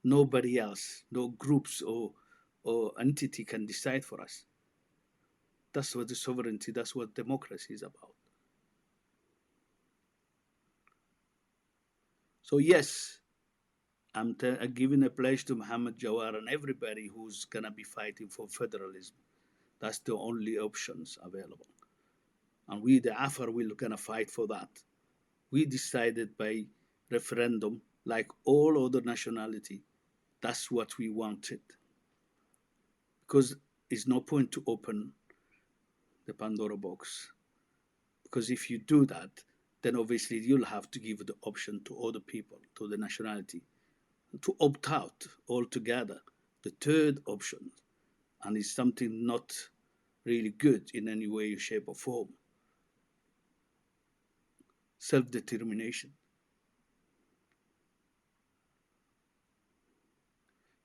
Nobody else, no groups or entity can decide for us. That's what the sovereignty, that's what democracy is about. So yes, I'm giving a pledge to Muhammad Jawar and everybody who's gonna be fighting for federalism. That's the only options available. And we, the Afar, we're gonna fight for that. We decided by referendum, like all other nationality, that's what we wanted. Because it's no point to open the Pandora box. Because if you do that, then obviously you'll have to give the option to other people, to the nationality, to opt out altogether. The third option, and it's something not really good in any way, shape, or form. Self-determination.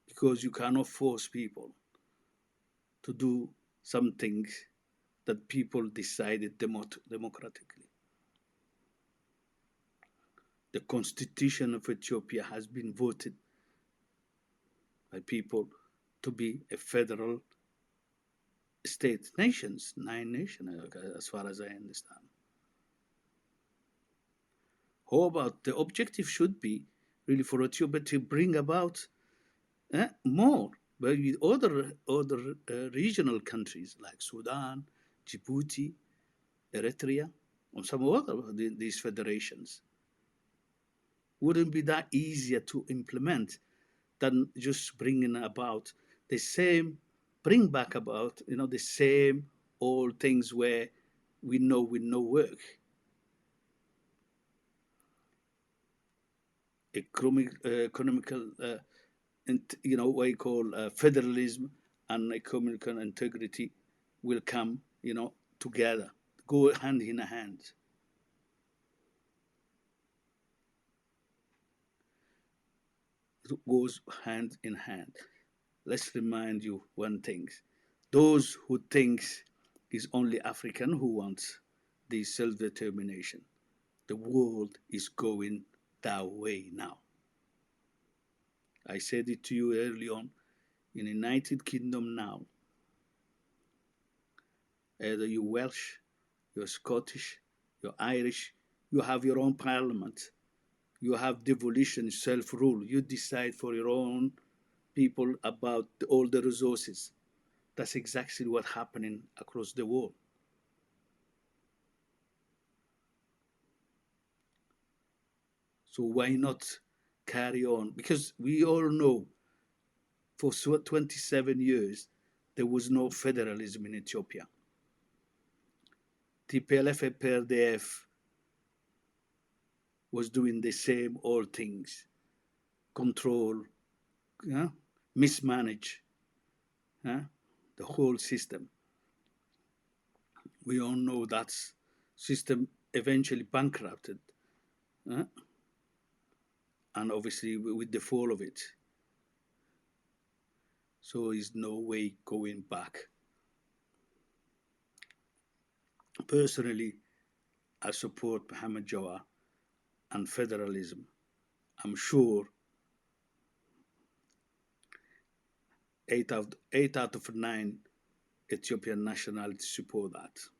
Because you cannot force people to do something that people decided democratically. The constitution of Ethiopia has been voted by people to be a federal state, nations, 9 nations, as far as I understand. How about the objective should be really for Ethiopia to bring about more, but with other regional countries like Sudan, Djibouti, Eritrea, or some other these federations. Wouldn't be that easier to implement than just bringing about the same, bring back about the same old things where we know with no work. Economical, what you call federalism and economical integrity will come, together, go hand in hand. It goes hand in hand. Let's remind you one thing. Those who think is only African who wants this self-determination. The world is going that way now. I said it to you early on. In the United Kingdom now, either you're Welsh, you're Scottish, you're Irish, you have your own parliament. You have devolution, self-rule. You decide for your own people about all the resources. That's exactly what's happening across the world. So why not carry on? Because we all know for 27 years there was no federalism in Ethiopia. TPLF and PRDF was doing the same old things, control, mismanage the whole system. We all know that system eventually bankrupted, and obviously with the fall of it. So there's no way going back. Personally, I support Mohammed Jawar and federalism. I'm sure 8 out of 9 Ethiopian nationalities support that.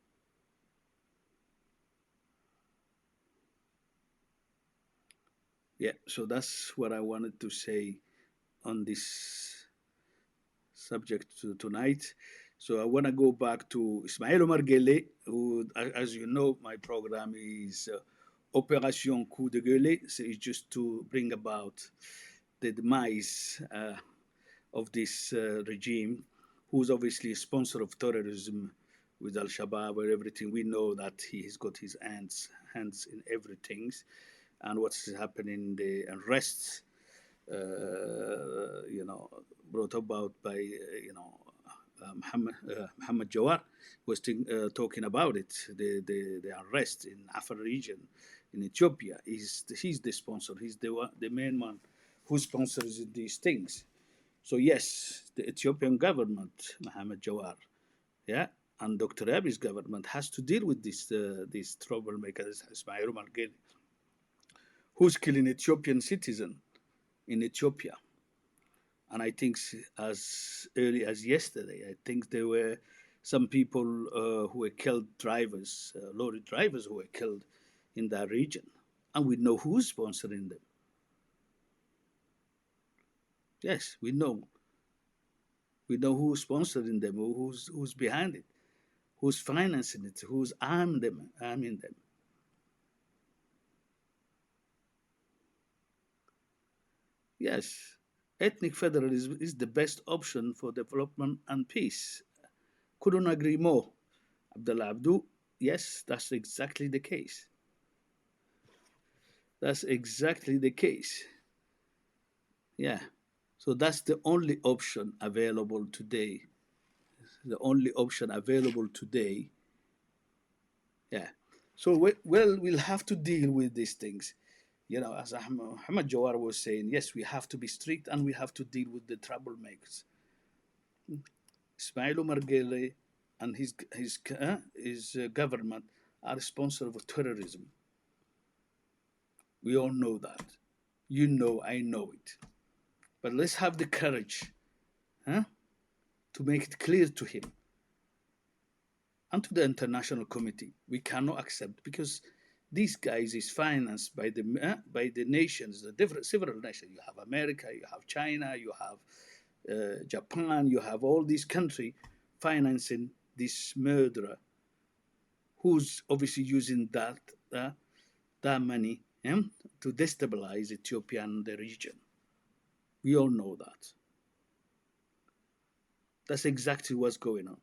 Yeah, so that's what I wanted to say on this subject tonight. So I want to go back to Ismail Omar Guelleh, who, as you know, my program is Opération Coup De Guelleh. So it's just to bring about the demise of this regime, who's obviously a sponsor of terrorism with Al-Shabaab or everything. We know that he has got his hands in everything. And what's happening, the arrests, brought about by, Muhammad Jawar was talking about it. The arrest in Afar region in Ethiopia. He's the sponsor. He's the main one who sponsors these things. So yes, the Ethiopian government, Muhammad Jawar, yeah, and Dr. Abiy's government has to deal with these troublemakers, Ismail Omar Guelleh, who's killing Ethiopian citizen in Ethiopia. And I think as early as yesterday, I think there were some people who were killed, drivers, lorry drivers who were killed in that region. And we know who's sponsoring them. Yes, we know. We know who's sponsoring them, who's behind it, who's financing it, who's arming them. Yes, ethnic federalism is the best option for development and peace. Couldn't agree more. Abdullah Abdu, yes, that's exactly the case. That's exactly the case. Yeah. So that's the only option available today. The only option available today. Yeah. So we'll have to deal with these things. As Ahmad Jawar was saying, yes, we have to be strict and we have to deal with the troublemakers. Ismail Omar Guelleh and his government are responsible for terrorism. We all know that. You know, I know it. But let's have the courage to make it clear to him and to the international committee. We cannot accept, because these guys is financed by the nations, the different several nations. You have America, you have China, you have Japan, you have all these countries financing this murderer, who's obviously using that money to destabilize Ethiopia and the region. We all know that. That's exactly what's going on.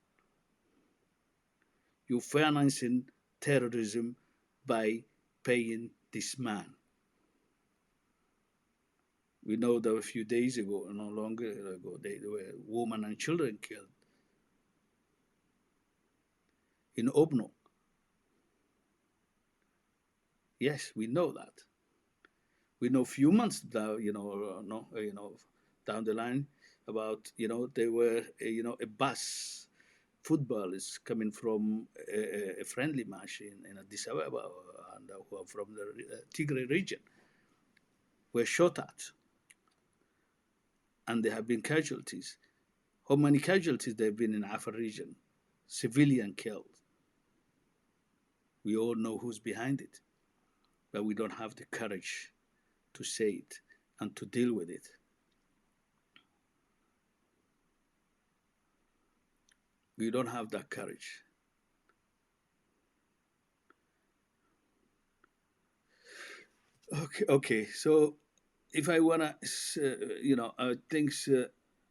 You're financing terrorism by paying this man. We know that a few days ago, no longer ago, there were women and children killed in Obno. Yes, we know that. We know a few months down, down the line, about there were a bus footballers coming from a friendly match in Addis Ababa and who are from the Tigray region were shot at, and there have been casualties. How many casualties there have been in Afar region? Civilian killed. We all know who's behind it, but we don't have the courage to say it and to deal with it. We don't have that courage. Okay. So if I wanna, things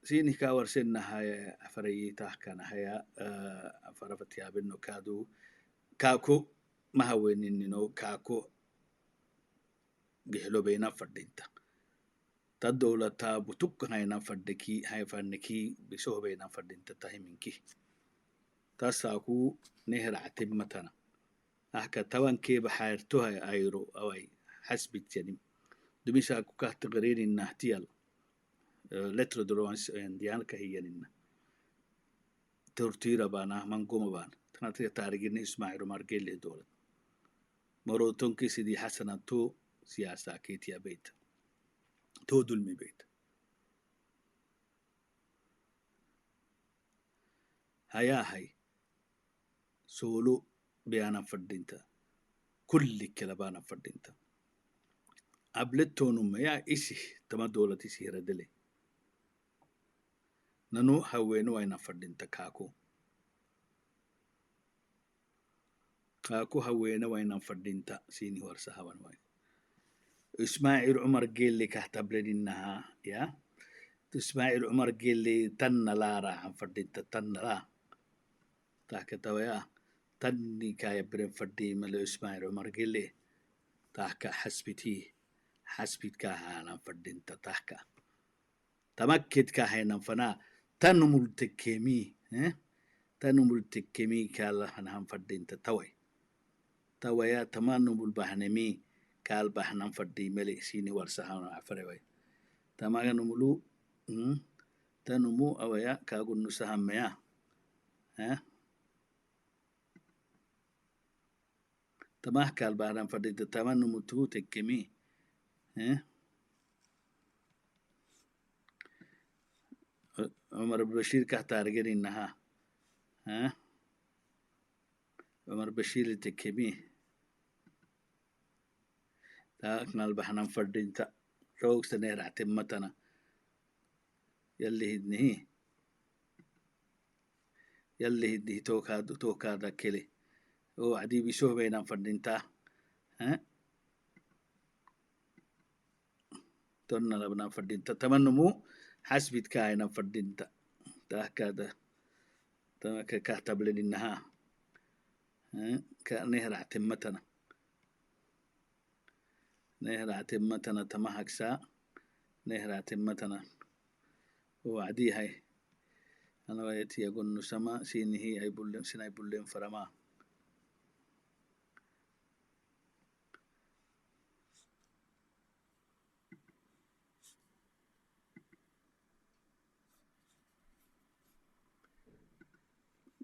sini ka warsen na haya afarayi tahka na haya afarafat yabin no kadu kako mahawenin kako gihlo bena fadinta ta dowla ta butuk hayna fadiki hay fanniki biso bena fadinta tahiminki ta saku nehra atimmatana ahka tawan ke bahayarto hay ayro awai hasbit yani dumisa ku kahta garenin nahtiyal letro drons en dian kahiyanin tortira bana mangoma ban tanati tarigini ismairu margelle dowla مروتون كيسي دي حسنة تو سياسة كيتيا بيت تو دلمي بيت هاي سولو بيانا فردينتا كل كلابانا فردينتا أبلتو نم يا إيشي تما دولة إيشي ردلي ننو هوينو أين فردينتا كاكو هوينو أين فردينتا سيني ورسا هوان واي إسماعيل عمر قيل لي كهتبلن إنها يا إسماعيل عمر قيل لي تن لا را عن فردينتا تن لا تاكا تويا تني كايا برين فردي ملو إسماعيل عمر قيل لي تاكا حسبت كاهانا فردينتا تاكا تمكت كاهنا فنا تنمل تكيمي تنمل تكيمي كالا هنهم فردينتا تويا تمانمل بحنمي كال بحنم فردي ملي سيني ورسهانا عفريوي تماغا نملو تنمو أويا كاغو نسهم ميا تماه كال بحنم فردينتا تمانمل تو تكيمي عمر بشير كهتارجن إنها عمر بشير تكيمي تاكنا البحنم فردينتا روك سنير عتمتنا يلي هدني توكا دا كلي او عدي بيشوه بينا فردينتا تنا لبنا فردينتا تمنمو حسبت كاينا فردينتا تاكا دا تاكا كاتب لنها كنهر عتمتنا نهر عتمتنا تمهكسا نهر عتمتنا وعدي هاي أنا ويتي يقول نسما سيني هي أي بولين سيناي بولين فرما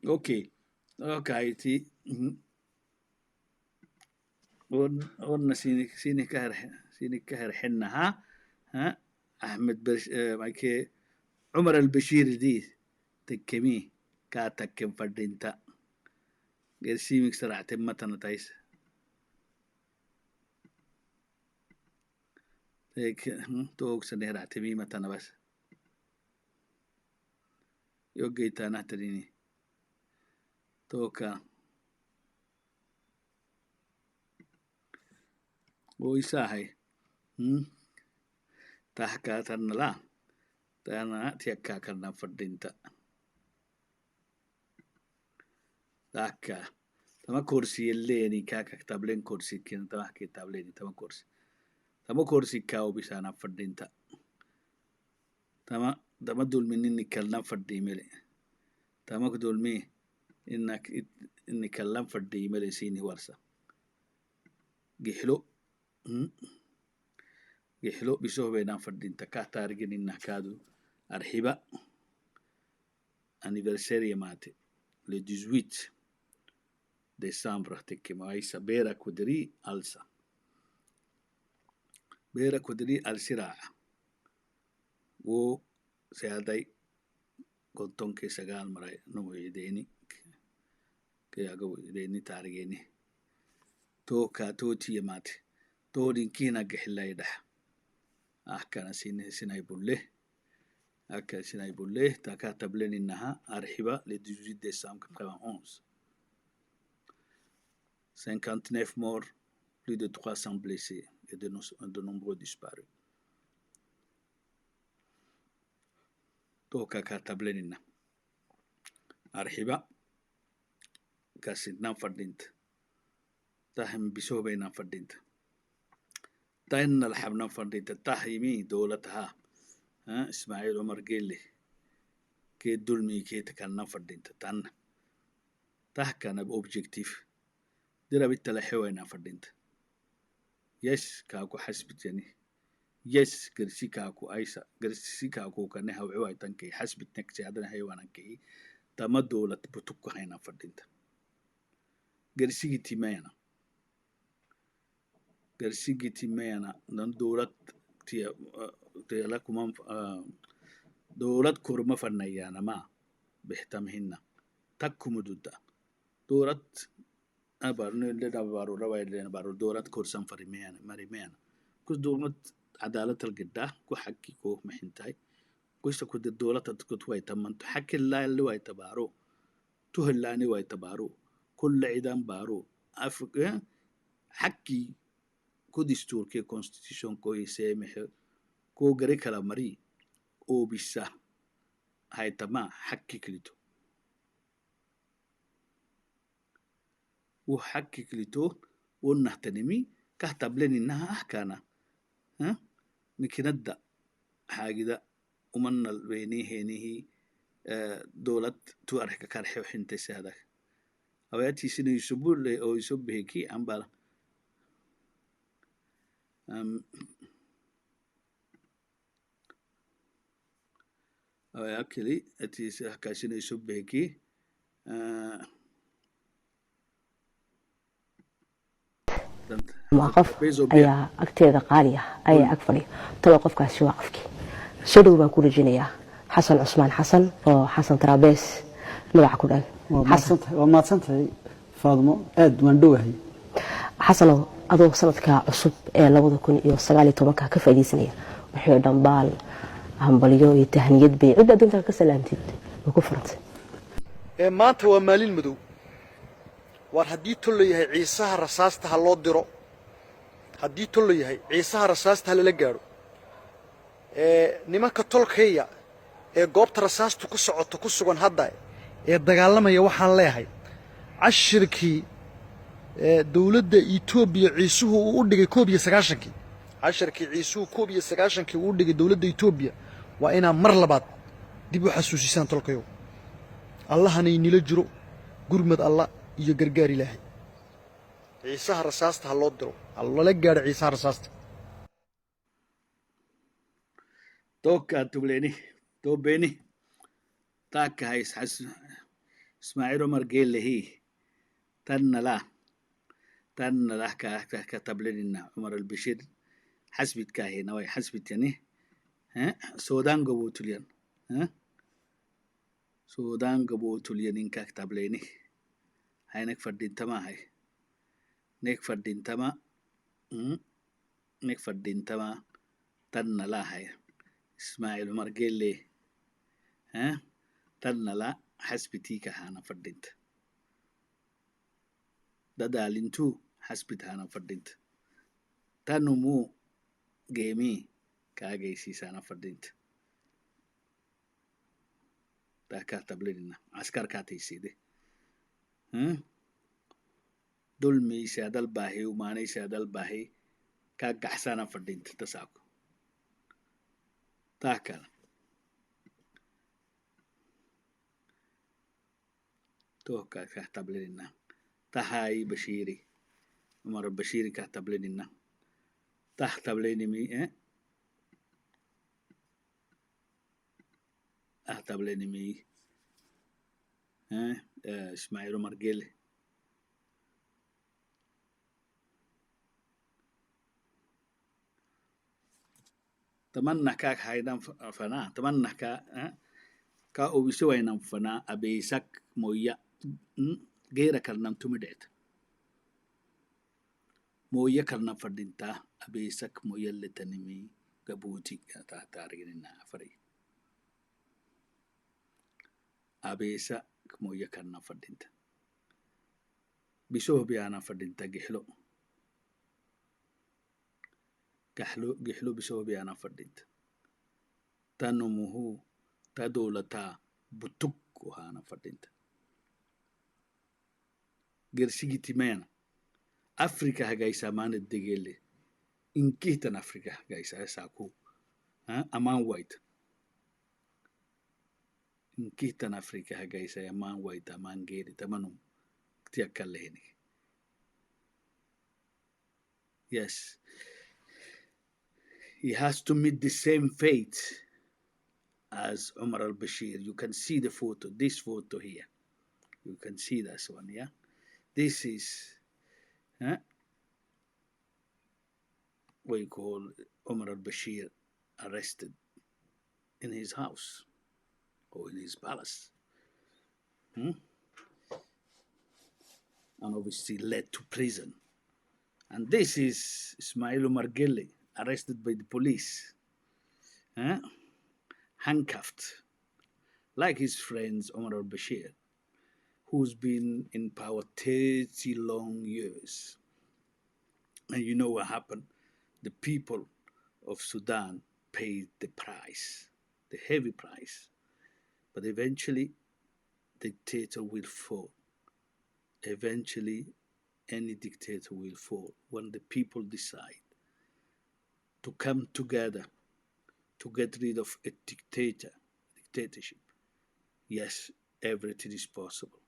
أوكي تي ورنا سيني كهر حنها أحمد مايكي عمر البشير دي تكمي كاتكم فردينتا غير سيمك سرعة متنا تايس هيك توك سنهر اعتمي متنا بس يوجي تانا تريني توكا ويساهي تحكا تنلا تانا تيكا كرنا فردينتا داكا تما كرسي الليني كاكا كتابلين كرسي كنا تما كتابليني تما كرسي كاو بيسانا فردينتا تما دول مني كلنا فردي ملي تما كدول مي إني كلام فردي ملي سيني ورسا جحلو بيسوه بينا فردينتا كاتارجن إنها كادو أرحبا anniversaire ماتي le 18 décembre تكيما عيسى بيرا كودري ألسا بيرا كودري السراعة و سيادي قلتون كي سقال مراي نمو يديني كي أقو يديني تارجيني توكا توتي ماتي تودين كينا قحلا يدح أحكنا سيناي بوله أكا سيناي بوله تاكاتب لين إنها أرحبا le 18 décembre 91 59 morts, plus de 300 blessés. de nombreux disparus. توكا كاتبلننا أرحبا كاسدنا فردينت تهم بسوبينا فردينت تهن الحبنا فردينت تهيمي دولتها إسماعيل عمر جيلي كي دولمي كي تكنا فردينت تان تهكنا بأوبجيكتيف ديرا بالتلحوينا فردينت يس كاكو حسبت يعني يس قرسي كاكو أيسا قرسي كاكو كنها وعواي تنكي حسبت نكسي هذا حيوانا كي تما دولة بتوكو هينا فردينت قرسي تيمينا قرسي تيمينا نن دولة تي لكم دولة كورما فنيانا ما بيهتمهن تكم دودا دولة أبار نلدا بارو رواي لنا بارو دولة كورسان فريميانا مريميانا كوس دولة عدالة القدة كو حكي كو محنتاي كوس كود الدولة تكوت واي تمن تحكي الله اللي واي تبارو تهلاني واي تبارو كل عيدان بارو أفريقيا حكي كو دستور كي كونستيتيشن كو يسامح كو غري كلا مري او بيسا هاي تما حكي كليتو وحكي كليتو ونهتنمي كهتبلن انها احكانا مكندا حاجة ده ومن البيني هينيه دولة توارك كارحي وحنتي سادك أو ياتي سنو يسبو لي أو يسب هيكي عم بالا أو ياكلي أتي كاسنو يسب هيكي مواقف أي أكتر قالية أي أكفري توقف كاسي وقفك سدوا بنقول جنيا حسن عثمان حسن أو حسن ترابيس نوع كلان حسن وما سنت فاضمو أد مندوهي حسن أدو سنتك عصب لابد يكون يوصلالي تومك كفاية سنية وحيو دنبال همبليو يتهنيد بي عدة دون تكسلامتي وكفرت ما أنت ومالي المدو وهدي تلو يهي عيسى رصاصته هالله درو هدي تلو يهي عيسى رصاصته هاللقارو نما كتولك هي قوبت رصاصته كسعوته كسعون هداي الدقالما يوحان ليهي عشركي دولة إيتوبيا عيسوه وودغي كوبيا سغاشنكي عشركي عيسوه كوبيا سغاشنكي وودغي دولة إيتوبيا وإنا مرلبات ديبو حسوسيسان تلقيو الله هني نيلجرو قرمد الله iyo gargaar ilaahay ciisaha rasaasta ha loo diro alla la gaar ciisaha rasaasta توكا تبليني توبيني تاك هايس حس اسماعيل عمر قيل هي تن لا كتبلينا عمر البشير حسبت كاهي نواي حسبت يعني سودان قبوتليان سودان قبوتليان إنك كتبليني هاي نك فردين تما هاي نك فردين تما تن لا هاي إسماعيل عمر قيل لي تن لا حسبتي كهانا فردينت دالينتو حسبت هانا فردينت تنمو جيمي كاجي سيسانا فردينت دا كاتب لنا عسكر كاتي سيدي دول مي سادل باهي وماني سادل باهي كاك حسانا فردينت تساكو تاكل توكا كاتب لنا تهاي بشيري عمر البشيري كاتب لنا تحتب لنا مي أهتب لنا مي إسماعيل عمر قيل تمنى كاك هايدان فنا تمنى كا أوبيسوينا فنا أبيسك مويا غير كرنا تمدت مويا كرنا فردينتا أبيسك مويا اللي تنمي قبوتي تارجيننا فري أبيسك مويا كرنا فردينتا بيسوه بيانا فردينتا جهلو gixlo bisababi ana fadhinta tanumuhu ta dowlataa butug waxaana fadhinta gersigitimena afrika hagaysa maana degele inkihtan afrika hagaysa saku amaan wayta inkihtan afrika hagaysa amaan wayta amaan geeri tamanum tiyakaleheni. Yes, he has to meet the same fate as Omar al-Bashir. You can see the photo, this photo here. You can see this one, yeah? This is what you call Omar al-Bashir arrested in his house or in his palace. And obviously led to prison. And this is Ismail Omar Guelleh, arrested by the police, handcuffed, like his friends Omar al-Bashir, who's been in power 30 long years. And you know what happened? The people of Sudan paid the price, the heavy price. But eventually, the dictator will fall. Eventually, any dictator will fall when the people decide to come together to get rid of a dictatorship. Yes, everything is possible.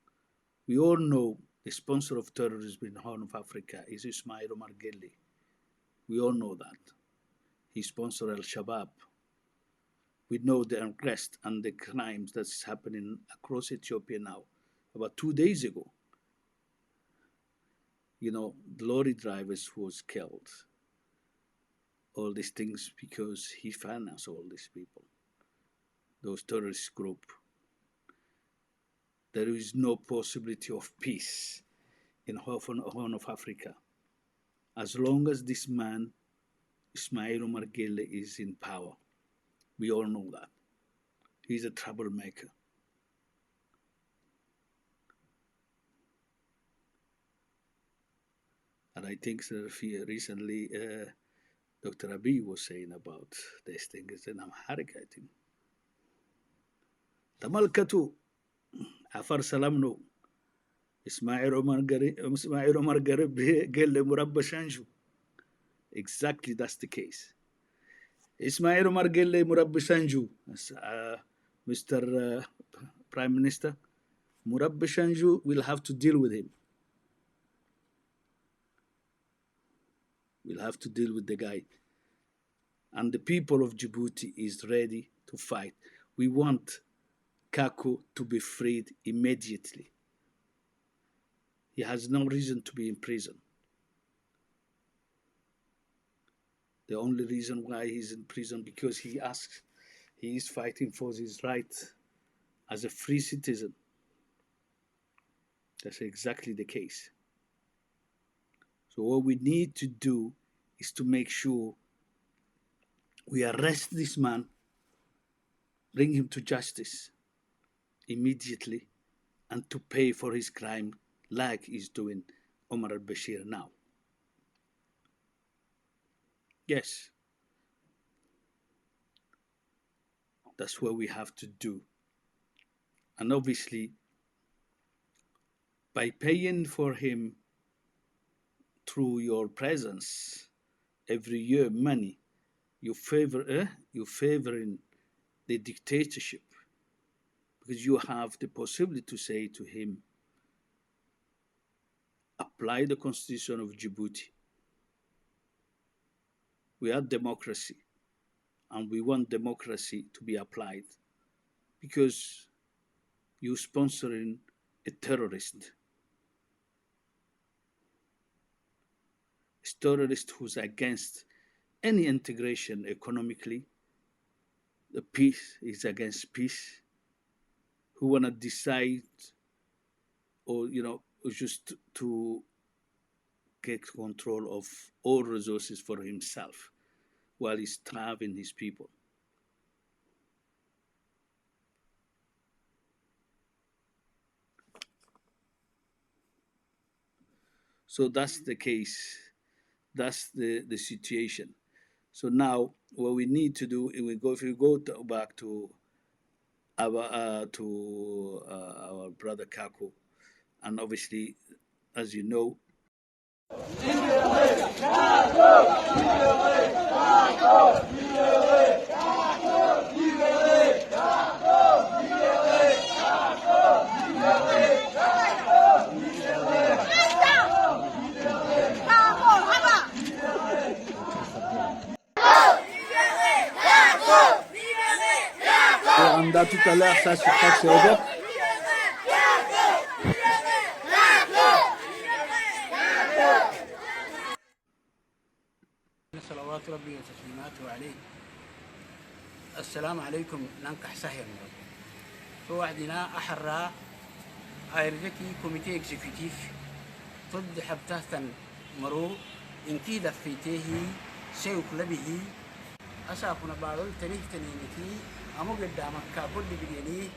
We all know the sponsor of terrorism in the Horn of Africa is Ismail Omar Guelleh. We all know that. He sponsored Al-Shabaab. We know the unrest and the crimes that's happening across Ethiopia now. About 2 days ago, the lorry drivers was killed. All these things because he financed all these people, those terrorist group. There is no possibility of peace in Horn of Africa as long as this man, Ismail Omar Guelleh, is in power. We all know that. He's a troublemaker. And I think recently Dr. Abiy was saying about these things in Amharic, I think. Tamalkatu, Afar Salamno, Ismail Omar Guelleh Murabba Shanju. Exactly, that's the case. Ismail Omar Guelleh Murabba Shanju, Mr. Prime Minister, Murabba Shanju will have to deal with him. We'll have to deal with the guy. And the people of Djibouti is ready to fight. We want Kako to be freed immediately. He has no reason to be in prison. The only reason why he's in prison because he is fighting for his right as a free citizen. That's exactly the case. So what we need to do is to make sure we arrest this man, bring him to justice immediately, and to pay for his crime like he's doing Omar al-Bashir now. Yes. That's what we have to do. And obviously, by paying for him through your presence every year money, you're favoring the dictatorship because you have the possibility to say to him, apply the constitution of Djibouti. We are democracy and we want democracy to be applied because you're sponsoring a terrorist. A terrorist who's against any integration economically. The peace is against peace. Who want to decide or, just to get control of all resources for himself while he's starving his people. So that's the case. That's the situation. So now what we need to do is if we go back to our brother Kaku, and obviously, as you know, andar tout à l'heure, ça je crois que c'est Europe. صلوات ربي وتسليماته عليه. السلام عليكم ننكح سهيا فوعدنا أحرى أيرجكي كوميتي إكزيكوتيف ضد حبتاتا مرو إنكي دفيته سيوك لبه أساكنا بارول تنيه تنينكي أمو قدامك كابول ببيني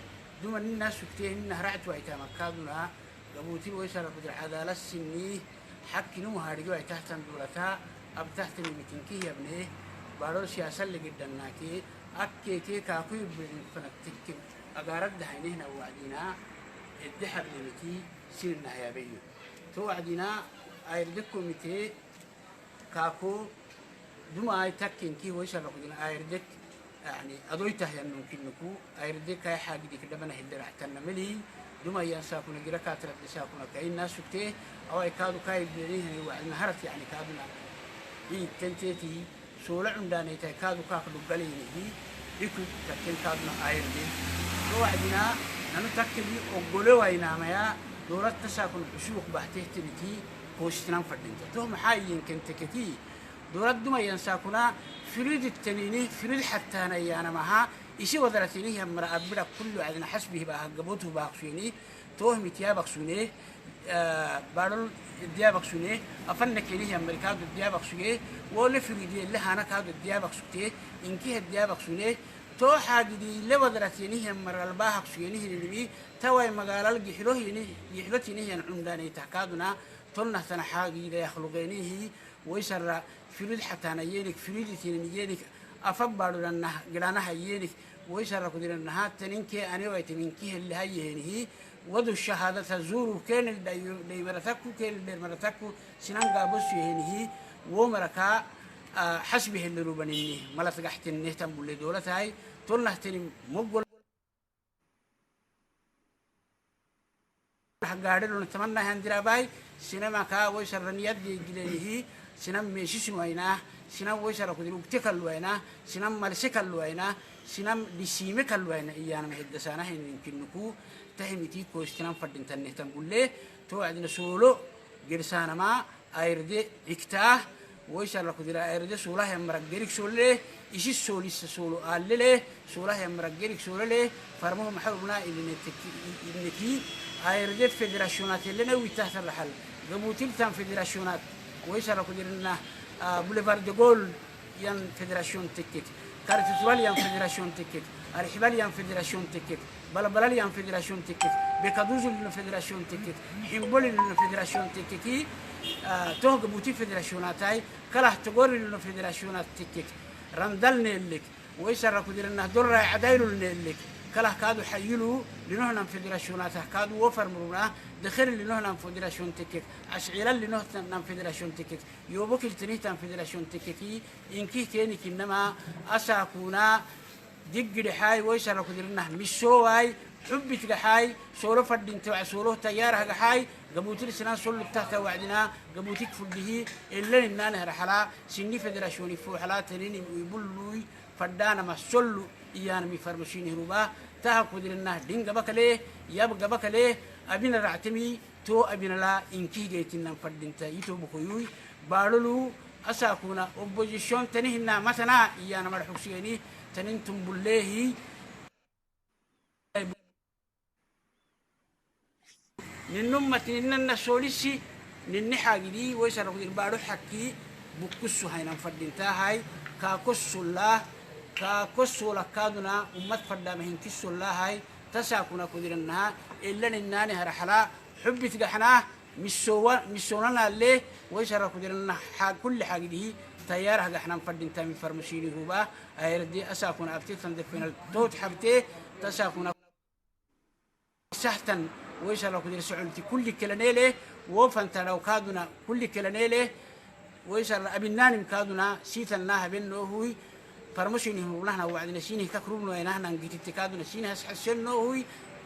دوما الناس سكتين نهرعت وعيتا مكادنا قبوتين ويسر قدر عدالة السني حكي نوها رجوع تحت دولتها أبتحت المتنكي يا ابني بارول سياسة اللي قدامناكي أكي كي كاكوي بفنكتك أقارد دحينيهنا وعدينا الدحر لمتي سيرنا يا بيو توعدنا أيردكم متي كاكو دوما أي تكين كي ويسر قدنا أيردك يعني أضويته يعني ممكن نكو أيردك أي حاجة دي كده بنا هدر احتنا ملي دوما ينساكونا جرا كاتر بساكونا كأي الناس سكتة أو أي كادو كاي بينيه وعدنا هرت يعني كادونا إيه تنتيتي سولع عندنا كادو كاكلو قليني يكو تكين كادنا أيردين توعدنا نحن تكلي أقوله وينام يا دورات تساكن بشوق بحته تنتي كوشتنا فردين توهم حاين كنتكتي دورات دوما ينساكنا فريد التنيني فريد حتى أنا يعني معها إيشي وذرتيني هم مرأبرة كله عندنا حسبه بقى جبوته باقسوني توهم تيابقسوني بارل ديابقسوني أفنك إليه أمريكا ديابقسوني ولا فريدي اللي هنا كادو ديابقسوتي إنكيه ديابقسوني تو حاجدي لودرتيني هم مرالباها قسيني اللي توي مقالة الجحلوه جحلتيني عندنا تحكادنا طلنا سنة حاجي لا يخلقينه ويسر فريد حتى نيينك فريد تينيينك أفبر لنا جرانها يينك ويسر قدر النهار تنينك أنا ويتمينك اللي هي ودو الشهادة تزور كان اللي مرتكو كان اللي مرتكو سنان قابوس يهنه ومركا حسبه اللي روبانيني ملا تقحت النهتم باللي دولة هاي طلنا تني مقبل قاعدين نتمنى هندرا باي سينما كا ويسر يدي جليه سينما ميشيش ويناه سينما ويسر قدروا تكل ويناه سينما ملسكل ويناه سينما ديسيمكل ويناه إيانا مهدسانا هين يمكن نكو تهمتي كوستنا فردين تنهتم بالله توعدنا سولو جرسانا ما أيردي إكتاه ويسر قدرا أيردي سوله مرجريك سوله إيش السوليس سولو علله سوله مرجريك سوله فرموه محرمنا اللي نتكي أيردي فيدراسيونات اللي نوي تحت الرحل قبوتيل تام فيدراسيونات ويسر قدرنا بوليفار دي جول ين فيدراسيون تكت كارتوال ين فيدراسيون تكت الحبال ين فيدراسيون تكت بلبلال ين فيدراسيون تكت بكادوز ين فيدراسيون تكت حمبول ين فيدراسيون تكتي توه قبوتي فيدراسيونات هاي كله تقول ين فيدراسيونات تكت رندل نيلك ويسر قدرنا دور عدايل نيلك كله كادو حيلو لنهنا فيدراسيونات كادو وفر مرونا دخل لنهنا فيدراسيون تكك عشعيلا لنهنا فيدراسيون تكك يوبك التنيتان فيدراسيون تككي إنكي كينك إنما أساكونا دقل حاي ويسر قدرنا مشواي حبتك حاي سولو فردين تبع سولو تيارها حاي قبوتي سنان سولو تحت وعدنا قبوتيك فلده إلا إننا رحلا سني فيدراسيوني فوحلا تنيني ويبلوي فردانا ما سولو إيانا مفرمشيني ربا تاكو ديرنا دينغا بكله يابغا بكله أبينا رعتمي تو أبينا لا إنكي جيتنا فردينتا يتو بخيوي بارلو أساكونا أوبوزيشن تنهنا مثلا إيانا مرحوسيني تننتم بالله ننمة نننا سوليسي نني حاجدي ويسر بارو حكي بكسو هاي نفردينتا هاي كاكسو الله كاكسو لكادنا أمت فردامهن كسو الله هاي تساكونا كدرنها إلا نناني هرحلا حبي تقحناه مشونا اللي ويسر كدرنا كل حاجة دي تيارها جحنا فردين تامي فرمشيني هوبا أيردي أساكون أبتيتن دفن التوت حبتي تساكون سحتن ويش لو كدير سعودتي كل كلانيله وفنت لو كادنا كل كلانيله ويش أبنان كادنا سيتنا بينه هو فرمشيني هو نحن وعدنا شيني ككروبنا نحن نجيت كادنا شيني هسحسنه هو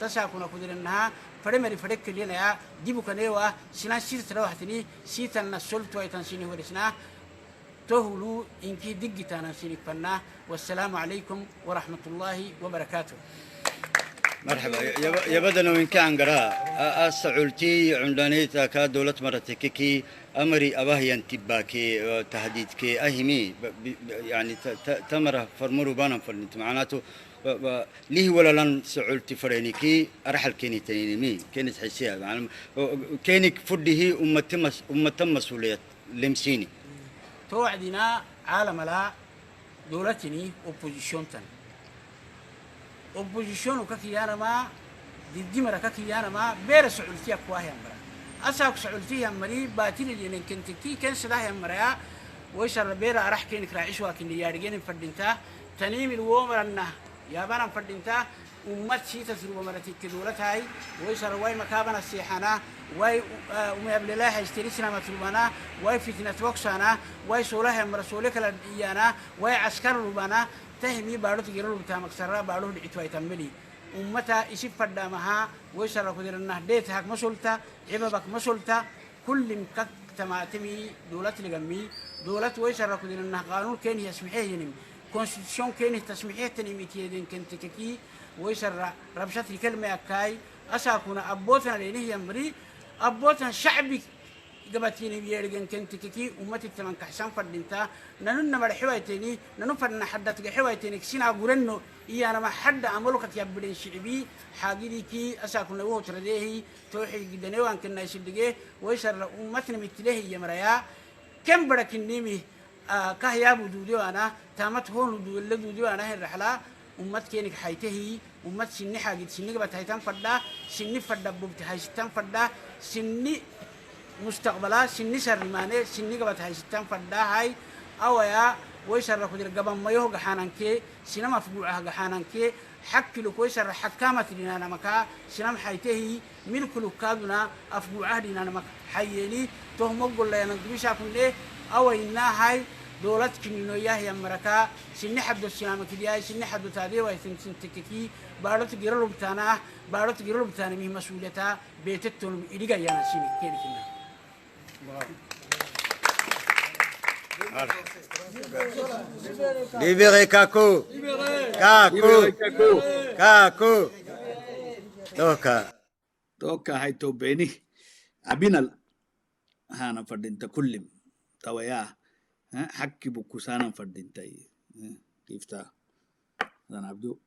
تساكون كدير إنها فريمري فريك اللي أنا ديبو كنيوا سنا سيت تروحتني سيتنا سولت ويتنسيني ورسنا تهلو إنكي دقتنا سينك فنا والسلام عليكم ورحمة الله وبركاته. مرحبا يا بدنا وين كان قراء السعودتي عندنا كدولة مرتككي أمري أباهي انتباكي تهديدكي أهمي يعني تمر فرمرو بانا فرنت معناته ليه ولا لن سعودتي فرينيكي أرحل كيني تنيني كيني تحسيها يعني كينك فده أمة مسؤولية لمسيني توعدنا عالم لا دولتني أوبوزيشن تن أوبوزيشن وككيانا ما ديمرا ككيانا ما بير سعودتي أقواه يمرا أساق سعودتي يمري باتيل اللي كنتكي كان سلاح يمرا ويشر بير أرح كينك راعيش واكن يارجين فردينتا تنيم الومر أنه يا بنا فردينتا أمت شيء تسير ومرتي كدولة هاي ويشر واي مكابنا السيحنا واي أمي قبل الله يشتريسنا مطلوبنا واي فتنة وقصنا واي سوله مرسولك لديانا واي عسكر ربنا تهمي بارو تجرو بتامك سرّا بارو دعيتوا يتملي أمتا يسيب فردامها ويشر كدير النه ديت هاك مسولتا عبابك مسولتا كل مكك تماتمي دولة لجمي دولة ويشر كدير النه قانون كان يسمحه ينم كونستيتيون كان تسمحه تنميتي دين كنتككي ويشر ربشة الكلمة أكاي أساكونا أبوتنا لينه يمري أبوتنا شعبي قبتيني بيرجن كنتككي أمتي تمن كحسن فردينتا ننن مر حوايتني ننفرنا حدت حوايتني كسينا غورنو إيانا ما حد عملوا كتيابدين شعبي حاجيدي كي أساكونا وهو ترديه توحي جدني وان كنا يشدقه ويشر أمتنا مثله يمريا كم بركنيمي كهيا بدوديو أنا تامت هون دوديو أنا هي الرحلة أمت كينك حيته أمت سني حاجة سني قبت هيتم فردا سني فردا بوبت هيتم فردا سني مستقبلا سني سرمانة سني قبت هيتم فردا هاي أو يا ويسر كدير قبل ما يهوج حنانكي سينما فجوعها حنانكي حك لك ويسر حكامة لنا نمكا سينما حيته ملك لكادنا أفجوعها لنا نمك حيني تهم أقول لا ينقبش أكون أو إنها هاي دولت كنينو يا مركا سني حد السلام كدياي سني حد تادي ويثن تككي بارت جرلو بتانا مي مسؤوليتها بيتتون إديجا يانا سيني كيركنا Libérez Kaku. Kaku. توكا هاي توبيني أبينال هانا فردينتا كلهم تويا حكي بكوسانا فردينتاي كيف تا أنا عبدو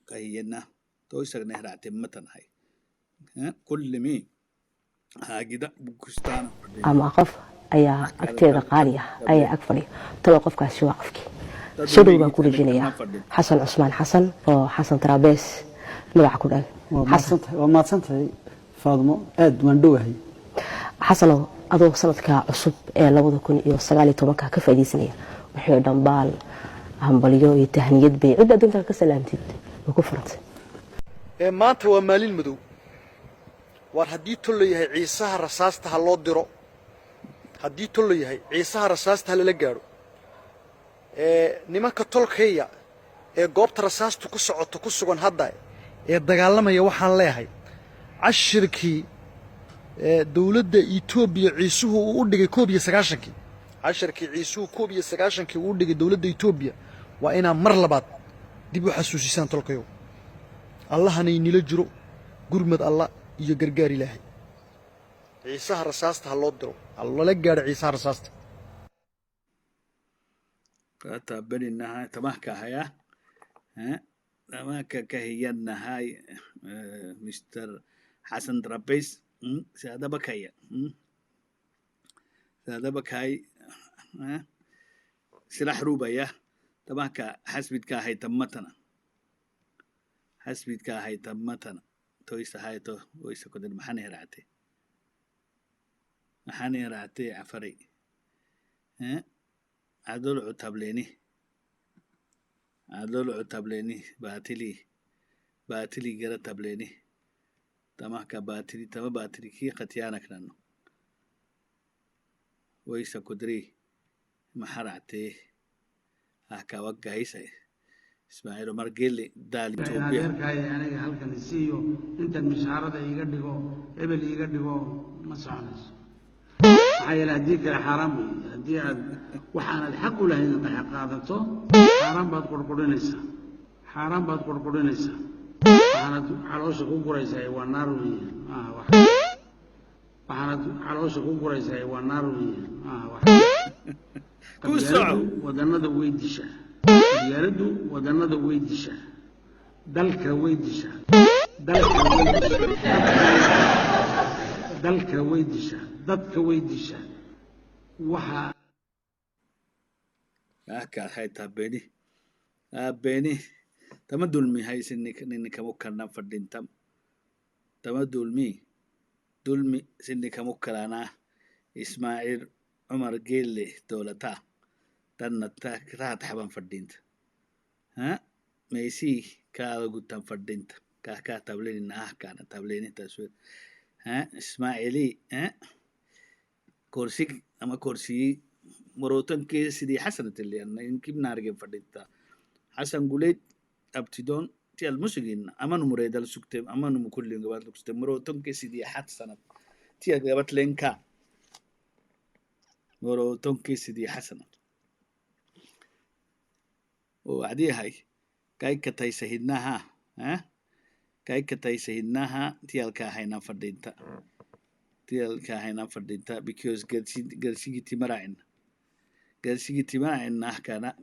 كهينا تويسر نهر عتمتن هاي كل مي هاجدا بكوستانا أما قف أي أكتر قالية أي أكفري تلو قف كاسي وقفكي سدوا بكل جنية حسن عثمان حسن أو حسن ترابيس ملع كل حسن وما تصنت فاضمو أد مندوهي حسن أدو سنتك عصب لابد يكون يوصلي تومك كفاية سنية وحيد دنبال همبليو يتهنيد بي عدة دنيا كسلامتي وكفرت ما هو مالي المدو وهديت له هي عيسى رصاصتها الله درو هديت له هي عيسى رصاصتها للجارو nimanka tolkaya goobta rasaastu ku socoto ku sugan hadda dagaalamaya waxaan leeyahay cashirkii dawladda Itoobiya ciisuhu u dhigay 19 cashirkii ciisuhu 19 u dhigay dawladda Itoobiya waa ina mar labaad dib u xasuusisaan tolkayo allahana inila jiro gurmad allah iyo gargaar ilaahay ciisaha rasaasta loo diro allah la gaar ciisaha rasaasta كاتا بني النهاية تماكا هيا تماكا كهي النهاية مستر حسن ترابيس سادة بكايا سادة بكاي سلاح روبايا تماكا حسبت كاهي تمتنا حسبت كاهي تمتنا تويسا هاي تو ويسا كدر محاني راتي عفري عدول عتبليني عدول عتبليني باتلي جرى تبليني تما كباتلي تما باتلي كي قتيانك نانو ويسا كدري محرعتي هكا وقع هيسا اسماعيل عمر قيلي دالي توبيا يعني halkan isiyo inta mishaarada iga dhigo ebel iga dhigo ma soconayso maxaa yeelay haddii kale xaaraan weeye haddii aad waxaanad xaq u lahayn inaad qaadato xaaraan baad qurqurinaysaa waxaanad caloosha ku guraysaa waa naar weeye waxaanad caloosha ku guraysaa waa naar weeye wadannada way dishaa qabyaaladu wadannada way dishaa dalka way dishaa dalka way dishaa dadka way dishaa waxa هكا هاي تابيني تما دولمي هاي سنك مكرنا فردين تما دولمي سنك مكرنا إسماعيل عمر قيلي دولتا تنتا كتات حبان فردينت ها ميسي كاو قدام فردينت كا تبلين كان تبلين تسويت ها إسماعيلي كرسي أما كرسي مروتن كي سيدي حسنة اللي أنا يمكن نارجع فردينتا حسن قلت أبتدون تي المسجين أما نمريد السكتم أما نمكل جوات السكتم مروتن كي سيدي حسنة تي جوات لينكا مروتن كي سيدي حسنة وعدي هاي كاي كتاي سهدناها كاي كتاي سهدناها تيالكا هينا فردينتا because قرسيجي تمرعين نحكانا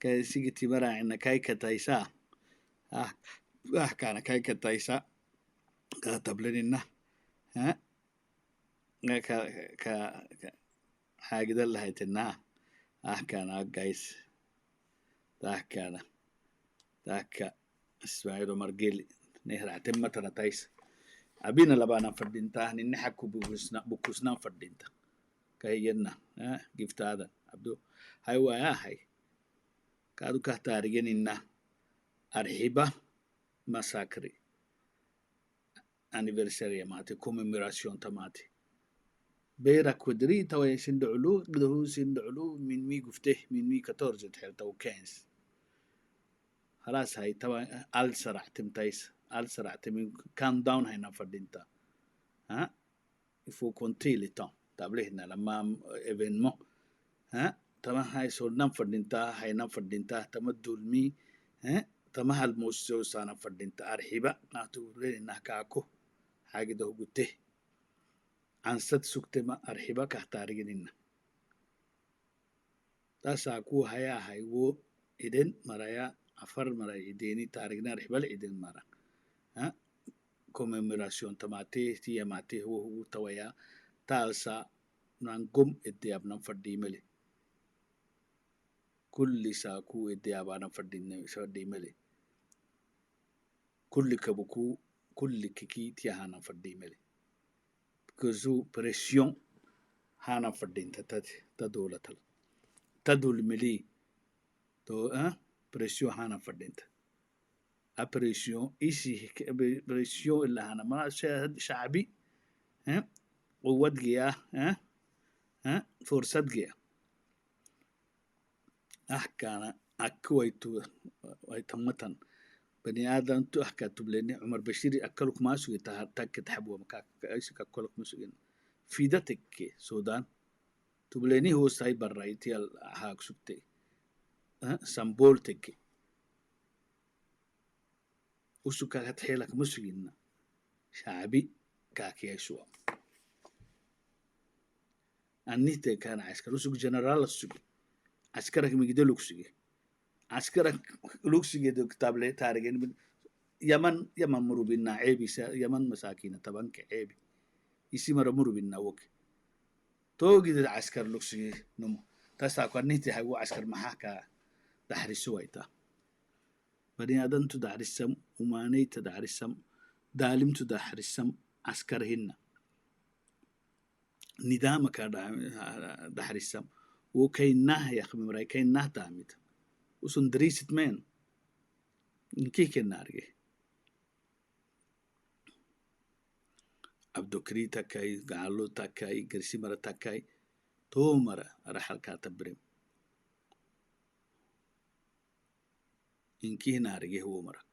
قرسيجي تمرعين كاي كتايسا أحكانا كاي كتايسا كاتبلننا كا حاجة دل هيتنا أحكانا جايس ذاك إسماعيل عمر قيلي نهر عتمة تايس أبينا لبانا فردينتا نحكو بكوسنا فردينتا كهينا جفت هذا عبدو هاي هاي كادو كهتارجين إننا أرحبة مساكري anniversary ماتي commemoration تماتي بيرا كودري توا سندعلو قدهو سندعلو من مي قفته من مي 14 تحل تو 15 خلاص هاي توا ألسرع تمتايس ألسرع تم كان داون هنا فردينتا يفو كونتي لتام تابلهنا لما إيفينمو تما هاي سولنا فردينتا هاي نام فردينتا تما دولمي تما هالموسو سانا فردينتا أرحبا ناتو لنا كاكو حاجة ده قته عنصت سكتما أرحبا كهتارجننا تاساكو هاي و إذن مرايا أفر مرايا إديني تارجنا أرحبا إذن مرا commemoration تماتي تيا ماتي هو تويا تالسا نانقم إديابنا فردي ملي كل ساكو إديابنا فردي ملي كل كبكو كل كيكي تيا فردي ملي كزو بريسيون هانا فردين تدولة تدول ملي تو بريسيون هانا فردين أبريسيون إيشي بريسيون اللي هانا ما شعبي قوة جيا فرصة جيا أحكانا أكويتو ويتمتن بني آدم تو أحكا تبليني عمر بشيري أكلك ما سوي تاك تحبوا مكاك إيش أكلك ما سوي في دتك سودان تبليني هو سايبر رايتي الهاك سبتي سامبول تك وسكا تحيلك مسوينا شعبي كاكي يسوع أنيت كان عسكر وسك جنرال السوق عسكرك مجدلوك سوي عسكرك لوكسي دو كتاب لي تارجين يمن مروبنا عيبي يمن مساكين طبعا كعيبي يسي مروبنا وك توجد العسكر لوكسي نمو تساكو نيتي هو عسكر محاكا دحرسو ويتا بني آدم تدحرسم وماني تدحرسم دالم تدحرسم عسكر هنا نظامك دحرسم وكيناه يا أخي مراي كيناه تامد وسندريست مين إنكي كنارجي عبدو كري تكاي قالو تكاي قرسي مرة تكاي تو مرة رحل كاتبريم إنكي نارجي هو مرة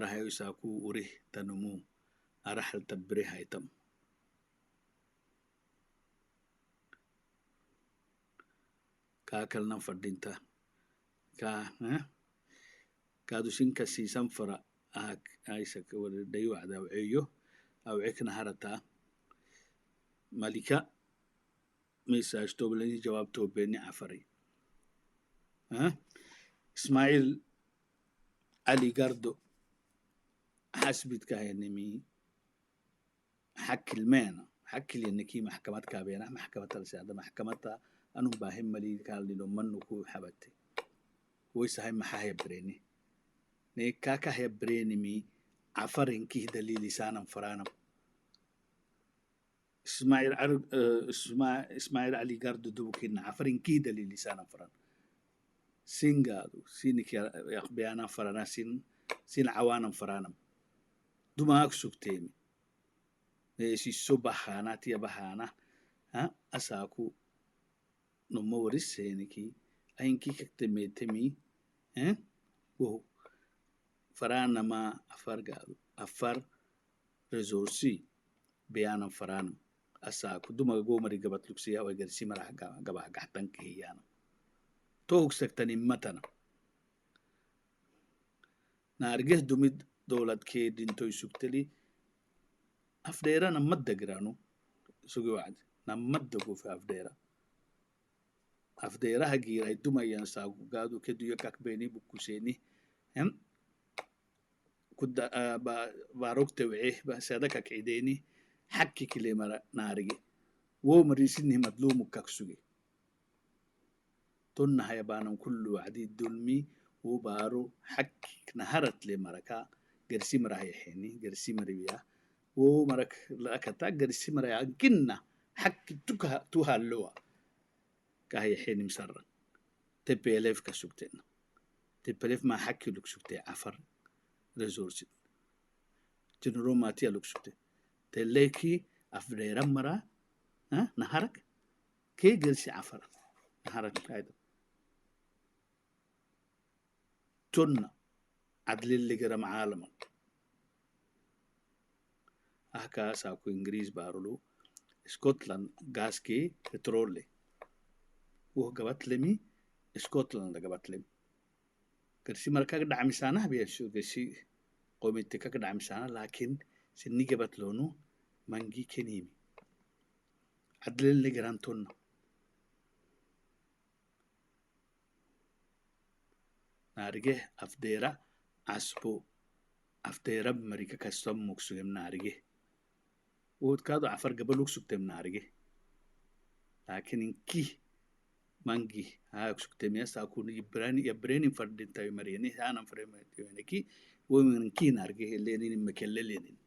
هاي ساكو وريه تنمو أرحل تبري هايتم كاكلنا فردينتا كادوشين كسيسان فرا آيسك وديو عدا وعيو أو عكنا هرتا ملكة ميساج توبلني جواب توبيني عفري إسماعيل علي قردو حسبت كاينمي حك المانا حك اللي إنكي محكمات كابينا محكمة السيادة محكمة أنو باهم ملي قال لي منو كو حبتي ويسا هاي محايا بريني نيكاكا هي بريني مي عفرين كيه دليل لسانا فرانا إسماعيل علي قردو دوكين عفرين كيه دليل لسانا فرانا سين قادو سينك يا بيانا فرانا سين عوانا فرانا دوما أكسوك تيمي نيسي سو بحانا تيا بحانا أساكو نمو ورس سينكي أينكي كتمي وهو فرانا ما أفر قادو أفر ريزورسي بيانا فرانا أساكو دوما قومري قبط لكسيا ويقرسي مرح قبع قحتن كهيانا توك سكتني متنا نارجه دوميد دولة كي دينتو يسوكتلي أفديرا نمد قرانو سوقي وعد نمد قو في أفديرا هجيرا دوما ينساقو قادو كدو يكاك بيني بكوسيني هم كد باروك توعيه بسادك عيديني حكي كلمة نارجي ومريسيني مدلوم كاكسوجي تنا هيبانم كل وعدي دلمي وبارو حكي نهرت لمركا قرسي مرايحيني قرسي مريبيا ومرك لأكتا قرسي مرايا جنة حكي توها اللوا كهي حين مسرا تبيلف كسوكتين تبيلف ما حكي لك سوكتين عفر ريزورسي تنرو ماتيا لك سوكتين تلكي أفريرا مرا نهارك كي قرسي عفر نهارك كايدا تنا عدل اللي قرم عالما أحكا ساكو إنجليز بارولو اسكتلند غاسكي بترولي وقبت لمي اسكتلند قبت لمي كرسي مركا دعم سانه بيشو كرسي قوميتي كا دعم سانه لكن سني قبت لونو منجي كنيمي عدل اللي قران تنا نارجه أفديرا عسبو أفديرا بمريكا كاستم مكسوهم نارجه وكادو عفر قبل وكسوكتم نارجه لكن إنكي مانجي كسوكتم يساكون يبراني فردين تاوي مريني هانا فريمة يوانكي ومنكي نارجه اللينين مكللين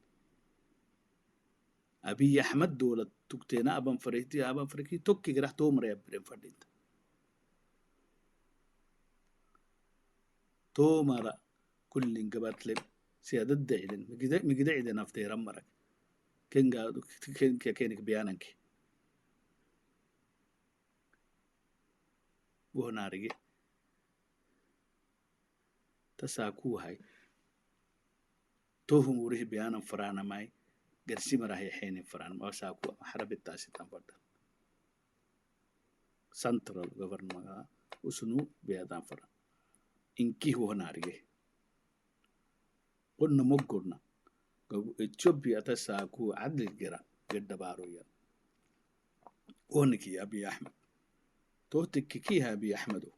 أبي أحمد دولة تكتينا أبان فريكي توكي قرح تومر يبرين فردين تومر كل قبات لب سيادة دعيدن مقدعيدن أفتي رمرك كن قادو كينك بيانك وهنارجي تساكو هاي توهم وريه بيانا فرانا ماي قرسي مراهي حين فرانا ما ساكو حرب التاسي تنفرد سنترال غفرنما وسنو بيادان فرانا إنكي هو نارجي قلنا مقرنا إثيوبيا تساكو عدل الجرا قد بارويا ونكي أبي أحمد توتك كيها أبي أحمدو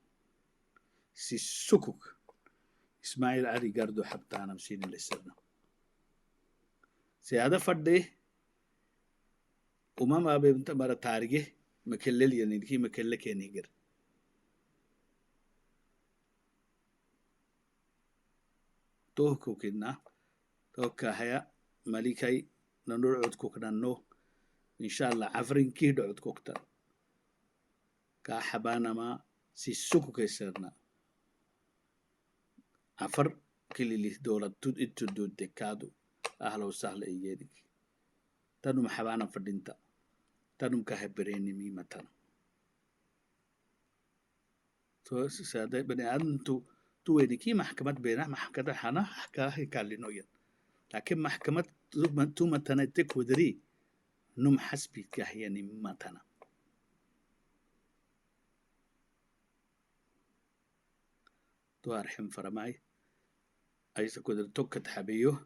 سيسوكوك إسماعيل علي قردو حبتانا مسين اللي سرنا سيادة فردي وما بيبنت مرة تارجه مكلل يعني كي مكلك يعني قر توهكو كنا توكا هيا ملكي ننرعد كوكنا نو إن شاء الله عفرين كي دعوت كوكتا كحبانا ما سيسوكو كيسرنا عفر كل اللي دولة تدود دكادو أهلا وسهلا إيادك تنو محبانا فردينتا تنو كهبريني ميمتنا تو سادة بني آدم تو وينكي محكمة بينا محكمة حنا حكاها كالينويا لكن محكمة تو متنا تكودري نم حسبي كهياني متنا تو أرحم فرماي أيسا كودر توكت حبيو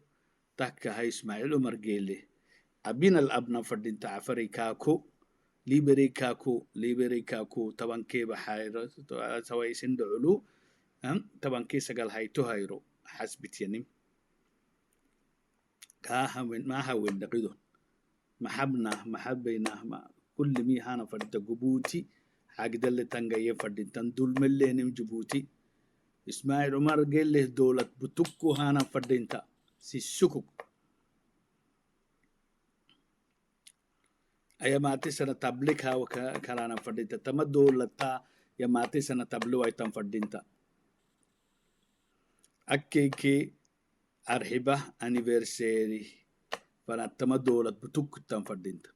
تاكا هاي إسماعيل عمر جيلي أبين الأبنا فردين تعفري كاكو ليبري كاكو طبعا كي بحايرو سواي سند علو طبعا كي سقال هاي تهايرو حسبت ينم كاها ما هاوين دقيدو محبينا ما كل مي هانا فردين جبوتي حاج دل تنجاي فردين تندول ملينم جبوتي إسماعيل عمر جيلي دولة بتوكو هانا فردين تا سيسوكو أي ماتي سنة تبليك ها وكلانا فردينتا تما دولتا يا ماتي سنة تبلو أيتم فردينتا أكيكي أرحبة أنيفرسيري فانا تما دولة بتوك تم فردينتا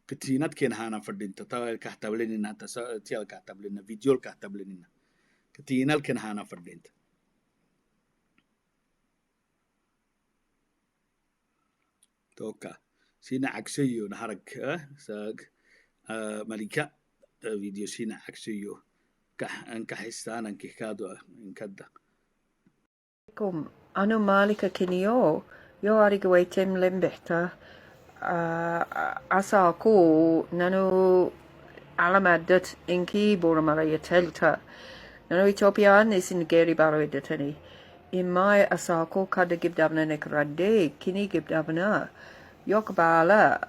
كتينات كين هانا فردينتا تا كحتبليننا تيال كحتبليننا فيديو كحتبليننا كتينال كين هانا فردينتا توكا سينا عكسيو نهارك ساق ملكة فيديو سينا عكسيو كحستان كهكادو انكدا أنا مالكة كنيو يو أريجويتم لمبحتا أساكو نانو علامات إنكي بورماريا تلتا نانو إثيوبيا نسين جيري بارو إدتني إماي أساكو كادا جبدابنا نكرادي كني جبدابنا يوك بالا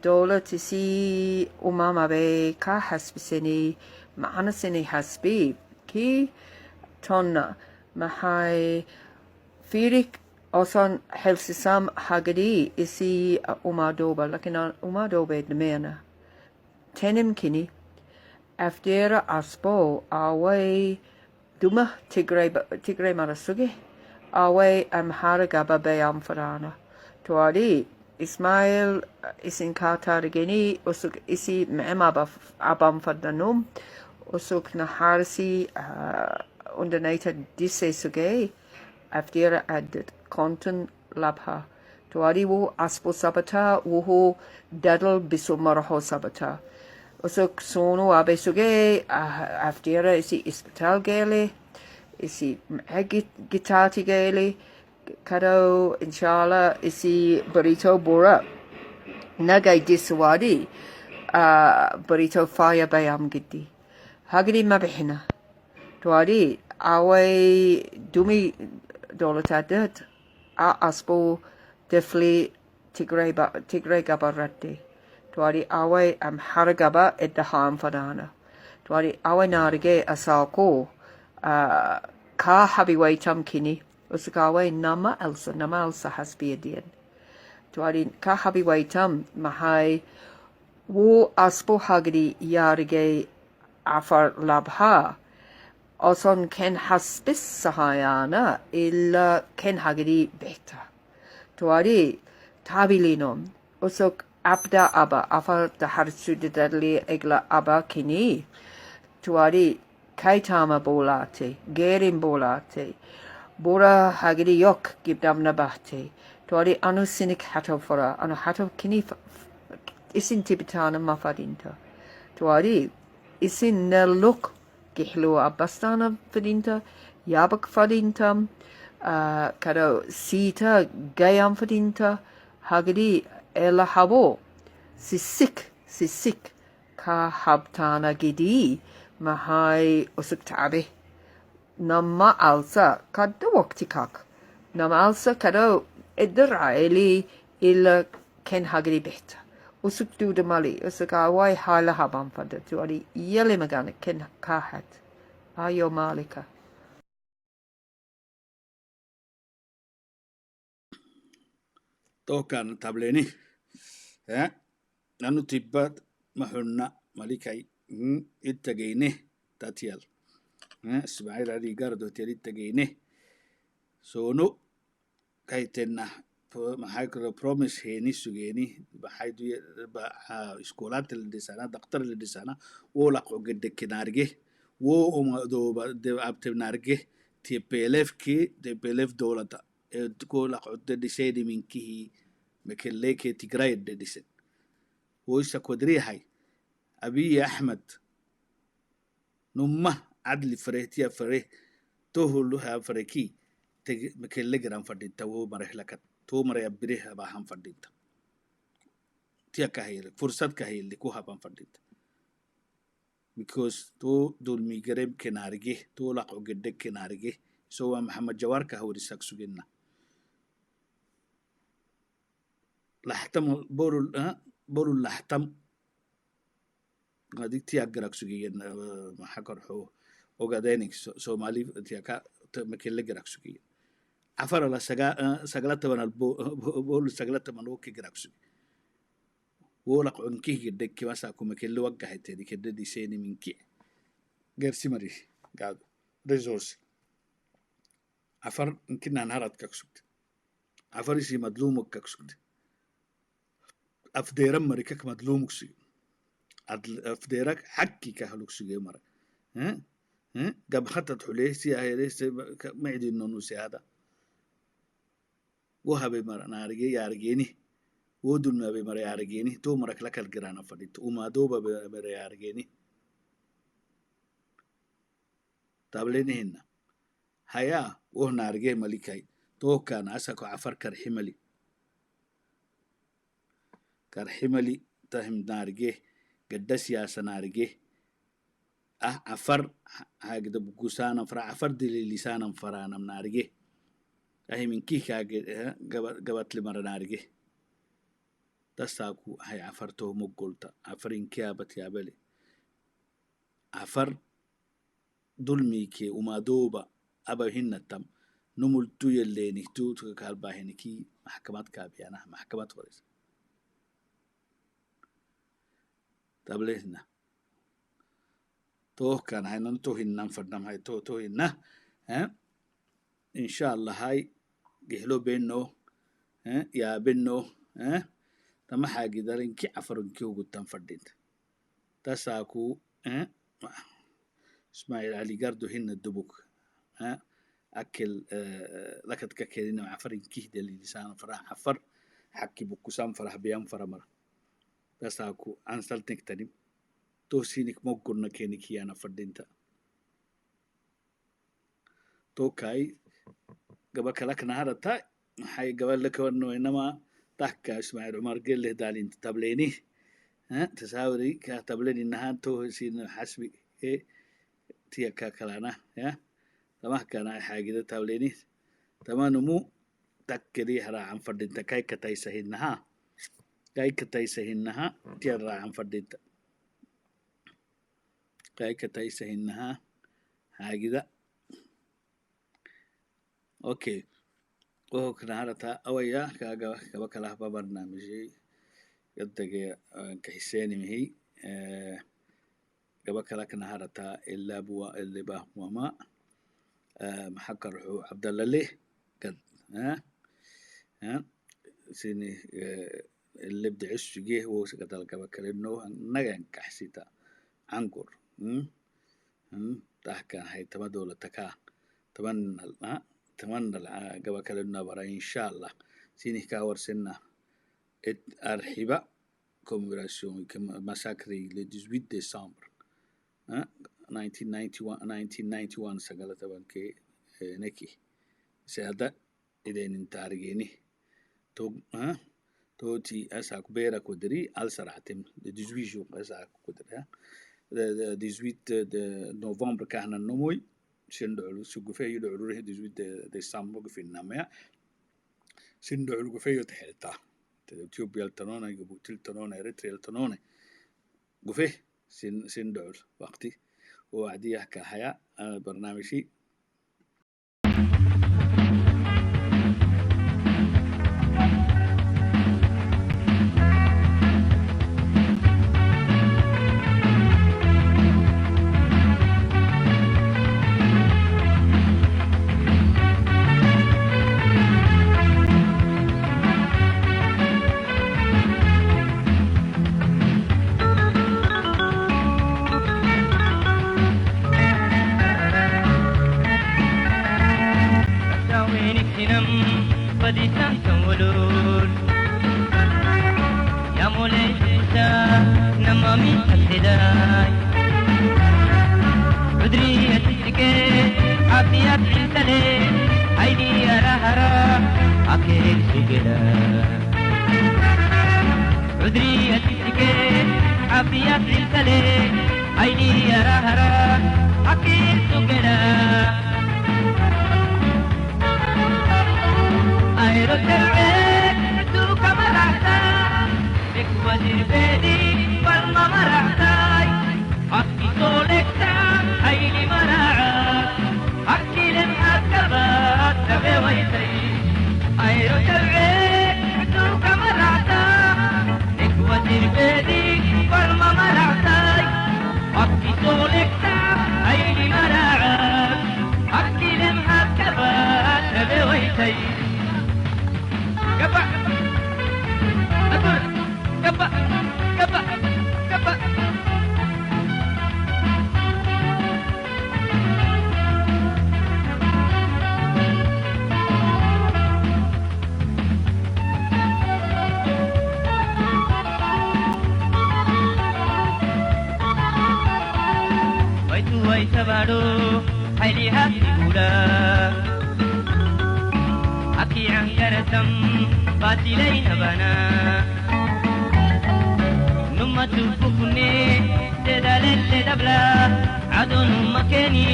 دولة تسي أماما بي كا حسب سني معنا سني حسبي كي تونا محاي فيريك أصلا حلسسام حاجدي إسي أمادوبا لكن أمادوبا دمينا تنم كني أفدير أسبو أوي دوما تيغري مرسوغي أوي أمحار غابا بيام فرانا توالي إسماعيل إسين كاتارجيني أسوك إسي معما أبام فردنوم أسوك نحارسي underneath disse suge after added content labha tuari wo aspo sabata wo dadal bisumaraho sabata usuk sono abe suge after isi hospital gele isi gitati gele kado inshallah isi burrito bora nagai diswadi burrito fire bayam giddi hagri mabihna tuari away dumi dolatadet aspo defli tigray gabarati tuari away am haragaba at the harm fadana tuari away narige asako ka habiway tamkini usakawe nama elsa hasbiadian tuari ka habiway tam mahai wo aspo hagdi yarige afar labha أصلاً كان حسبس سهايانا إلا كان هاجري بيتا تواري تابيلينوم أسوك أبدا أبا أفر تحرسو ددرلي إغلا أبا كيني تواري كايتاما بولاتي غيرين بولاتي بورا هاجري يوك جبدام نباتي تواري أنو سينك حتو فرا أنو حتو كيني إسين تبتانا مفادينتا تواري إسين نلوك Gihlo abastana verdinta, Yabak verdinta, kado sita gayam verdinta, hagadi ela habo, sisik, ka habtana gidi, mahai usuktabe. Nama alsa kado waktikak, nama alsa kado ediraeli ila ken hagadi beta. Usuk du de mali, usuk awai hala habam fada tu ali yele magana ken kahat. Ayo malika. تو كان تابليني ها نانو تبات محنا ملكي اتجينه تاتيال اسماعيل علي قردو تيري اتجينه سونو كايتنا maxay kala promise heeni sugeeni baxay iskoolaad la dhisana daqtar la dhisana woo la qogede kinaarge woo do de abtenarge TPLF ki TPLF dowlada ko la qodde dhisaydi minkihi mekeleke Tigray de dhisen woo isa kodri hay Abiy Ahmed numma adli farehtiya fareh tohulu ha fareki mekelle garan fadinta woo marhlakat تو مرة يبريها باهم فردينتا تيا كهيل فرصة كهيل لكو هبان فردينتا because تو دول ميجرم كنارجه تو لاقو جدك كنارجه سوى محمد جوار كهوري ساكسو جنا لحتم بورو لحتم هذيك تيا جراك سوجين ما حكر حو وقادينك سومالي تيا كا مكيل جراك سوجين عفر الله سجلت من بقول سجلت من وكي جراكسي ولق عنكيه جدك مثلا كم كل وجه تدي كده دي سيني من كي غير سمري قاعد ريسورس عفر يمكن نهارات كاكسوت عفر شيء مظلوم كاكسوت أفدير مريكك مظلوم كسي أفديرك حكي كهلوكسي مرة قبل خطط حليه سيا ليس ما يدي إنه هذا وهابي مرة نارجي يارجيني ودول ما بمرة يارجيني تو مرة كلك الجيران فديت وما دوبا بمرة يارجيني تابليني هنا هيا وهنا نارجي ملكاي تو كان أسكو عفر كرحملي تهم نارجي قد سياسة نارجي عفر هاجد بقوسانا فرا عفر دلي لسانا فرانا نارجي أهي من كيك قبت لي مرة نارجه تساكو هاي عفرته مقولتا عفرين كيابت يا بلي عفر دلميكي وما دوبا أبا هن التم نملتو يليني تو كالباهني كي محكمات كابيانا محكمات ورس تبليهنا توه كان هاي ننتو هنن فردم هاي تو هنن إن شاء الله هاي جهلو بينو يا بينو تما حاجة دارين كي عفرن كيو قدام فردينت تساكو اسماعيل علي قردو هن الدبوك أكل لكت كاكيرين عفرن كيه دلي لسان فرح عفر حكي بكسام فرح بيام فرمر تساكو أنسلتك تنم توسينك موقرنا كينك يانا فردينتا تو كاي قبل كلك نهارتا حي قبل لك انه انما تحكى اسماعيل عمر قال له دالين تبليني تساوري كتبليني النهار تو سين حسبي تيا كلانا تمام كان حاجه تبليني تمام مو تكري هرا عن فردين كاي كتايسهنها تيرا عن فردين كاي كتايسهنها حاجه اوكي وكنا هرتا اويا كاغا كلا برنامجي يدغ كحسين مهي قبل كلا كنا هرتا الا بوا اللي با وما محكر عبد الله ليه قد سيني اللي بدي عش جيه هو قتل قبل كلمه نغن كحسيتا عنقر تحكى هي تما دولة تكا تمنى قبل كلمنا برا إن شاء الله سيني كاور سنة أرحبا كوميراسيون مساكري ل 18 ديسمبر 1991 سجلت بانكي نكي سيادة إذن انتارجيني تو تي أساك بيرا كودري ألسرعتم 18 جون أساك كودري 18 نوفمبر كهنا النموي سندعلو سقفيه يدعلو ره 18 ديسمبر في النماء سندعلو قفيه تحلتا تيوب يلتنونه يجيبو تلتنونه إريتري يلتنونه قفيه سندعل وقتي وعديه كحياة برنامجي وينك تنم بدي تنسى ولول يا مولاي حسا نما من الهداي عذرية السكين عافية السلين هيدي يا رهرا أكيد سجلا عذرية السكين عافية السلين هيدي يا رهرا أكيد سجلا أيرو ترعيك سوك مرحتا بك وزير بيدي والما مرحتاي أكي سولكتا هيلي مراعاك أكي لمحا كبات تبي ويتي أيرو ترعيك سوك مرحتا بك وزير بيدي والما مرحتاي أكي سولكتا هيلي مراعاك أكي لمحا كبات تبي ويتي Gapa, atur, gapa, gapa, gapa. Waitu wai sabado, haili hati gula. Aki angaratam batilain bana numma tufukune dedalel dabla adun makani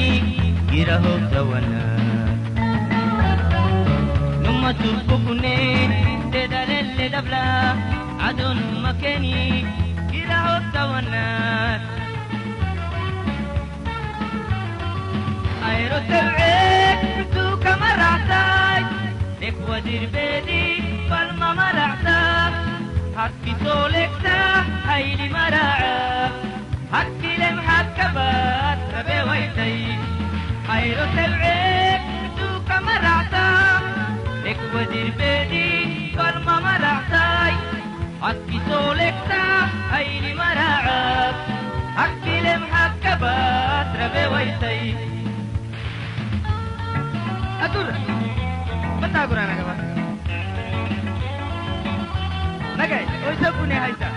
giraho tawana numma tufukune dedalel dabla adun makani giraho tawana ayro tab'ik tu kamara'tai لك ودير بيدي فالما مرعتا حكي سولكتا هيلي مراعا حكي لمحك كبات ربي ويتي خيرو تبعيك سوك مرعتا لك ودير بيدي فالما مرعتاي حكي سولكتا هيلي مراعا حكي لمحك كبات ربي ويتي أدور Bata kurana ka ba? Nagay, oy sa pune hayta.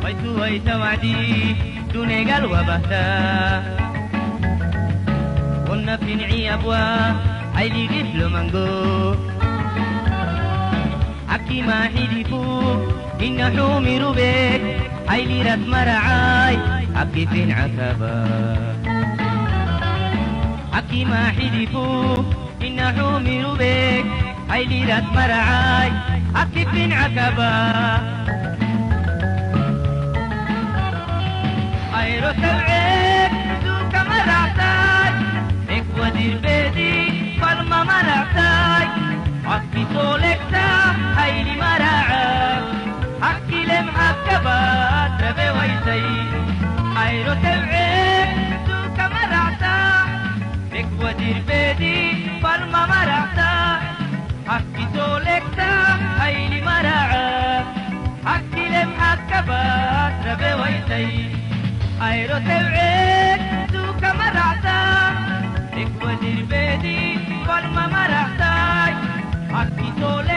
Waitu wai tawadi dunegal wabahta. قلنا في نعي أبوا عيلي قفل منقو حكي ما حديفو إن حومي ربك عيلي رات مرعاي حكي في عتبا حكي ما حديفو إن حومي ربك عيلي رات مرعاي حكي في عتبا أيرو سبعك سوك مرعتاي ودير بيدي فالما مرعتاي حكي سولكتا هيلي مراعاك حكي لمحك كبات ربي ويتي أيرو تبعيك سوك مرعتا بك ودير بيدي فالما مرعتاي حكي سولكتا هيلي مراعاك حكي لمحك كبات ربي ويتي أيرو تبعيك سوك مرعتا ودير بيدي فالما مرحتاي حكي سولي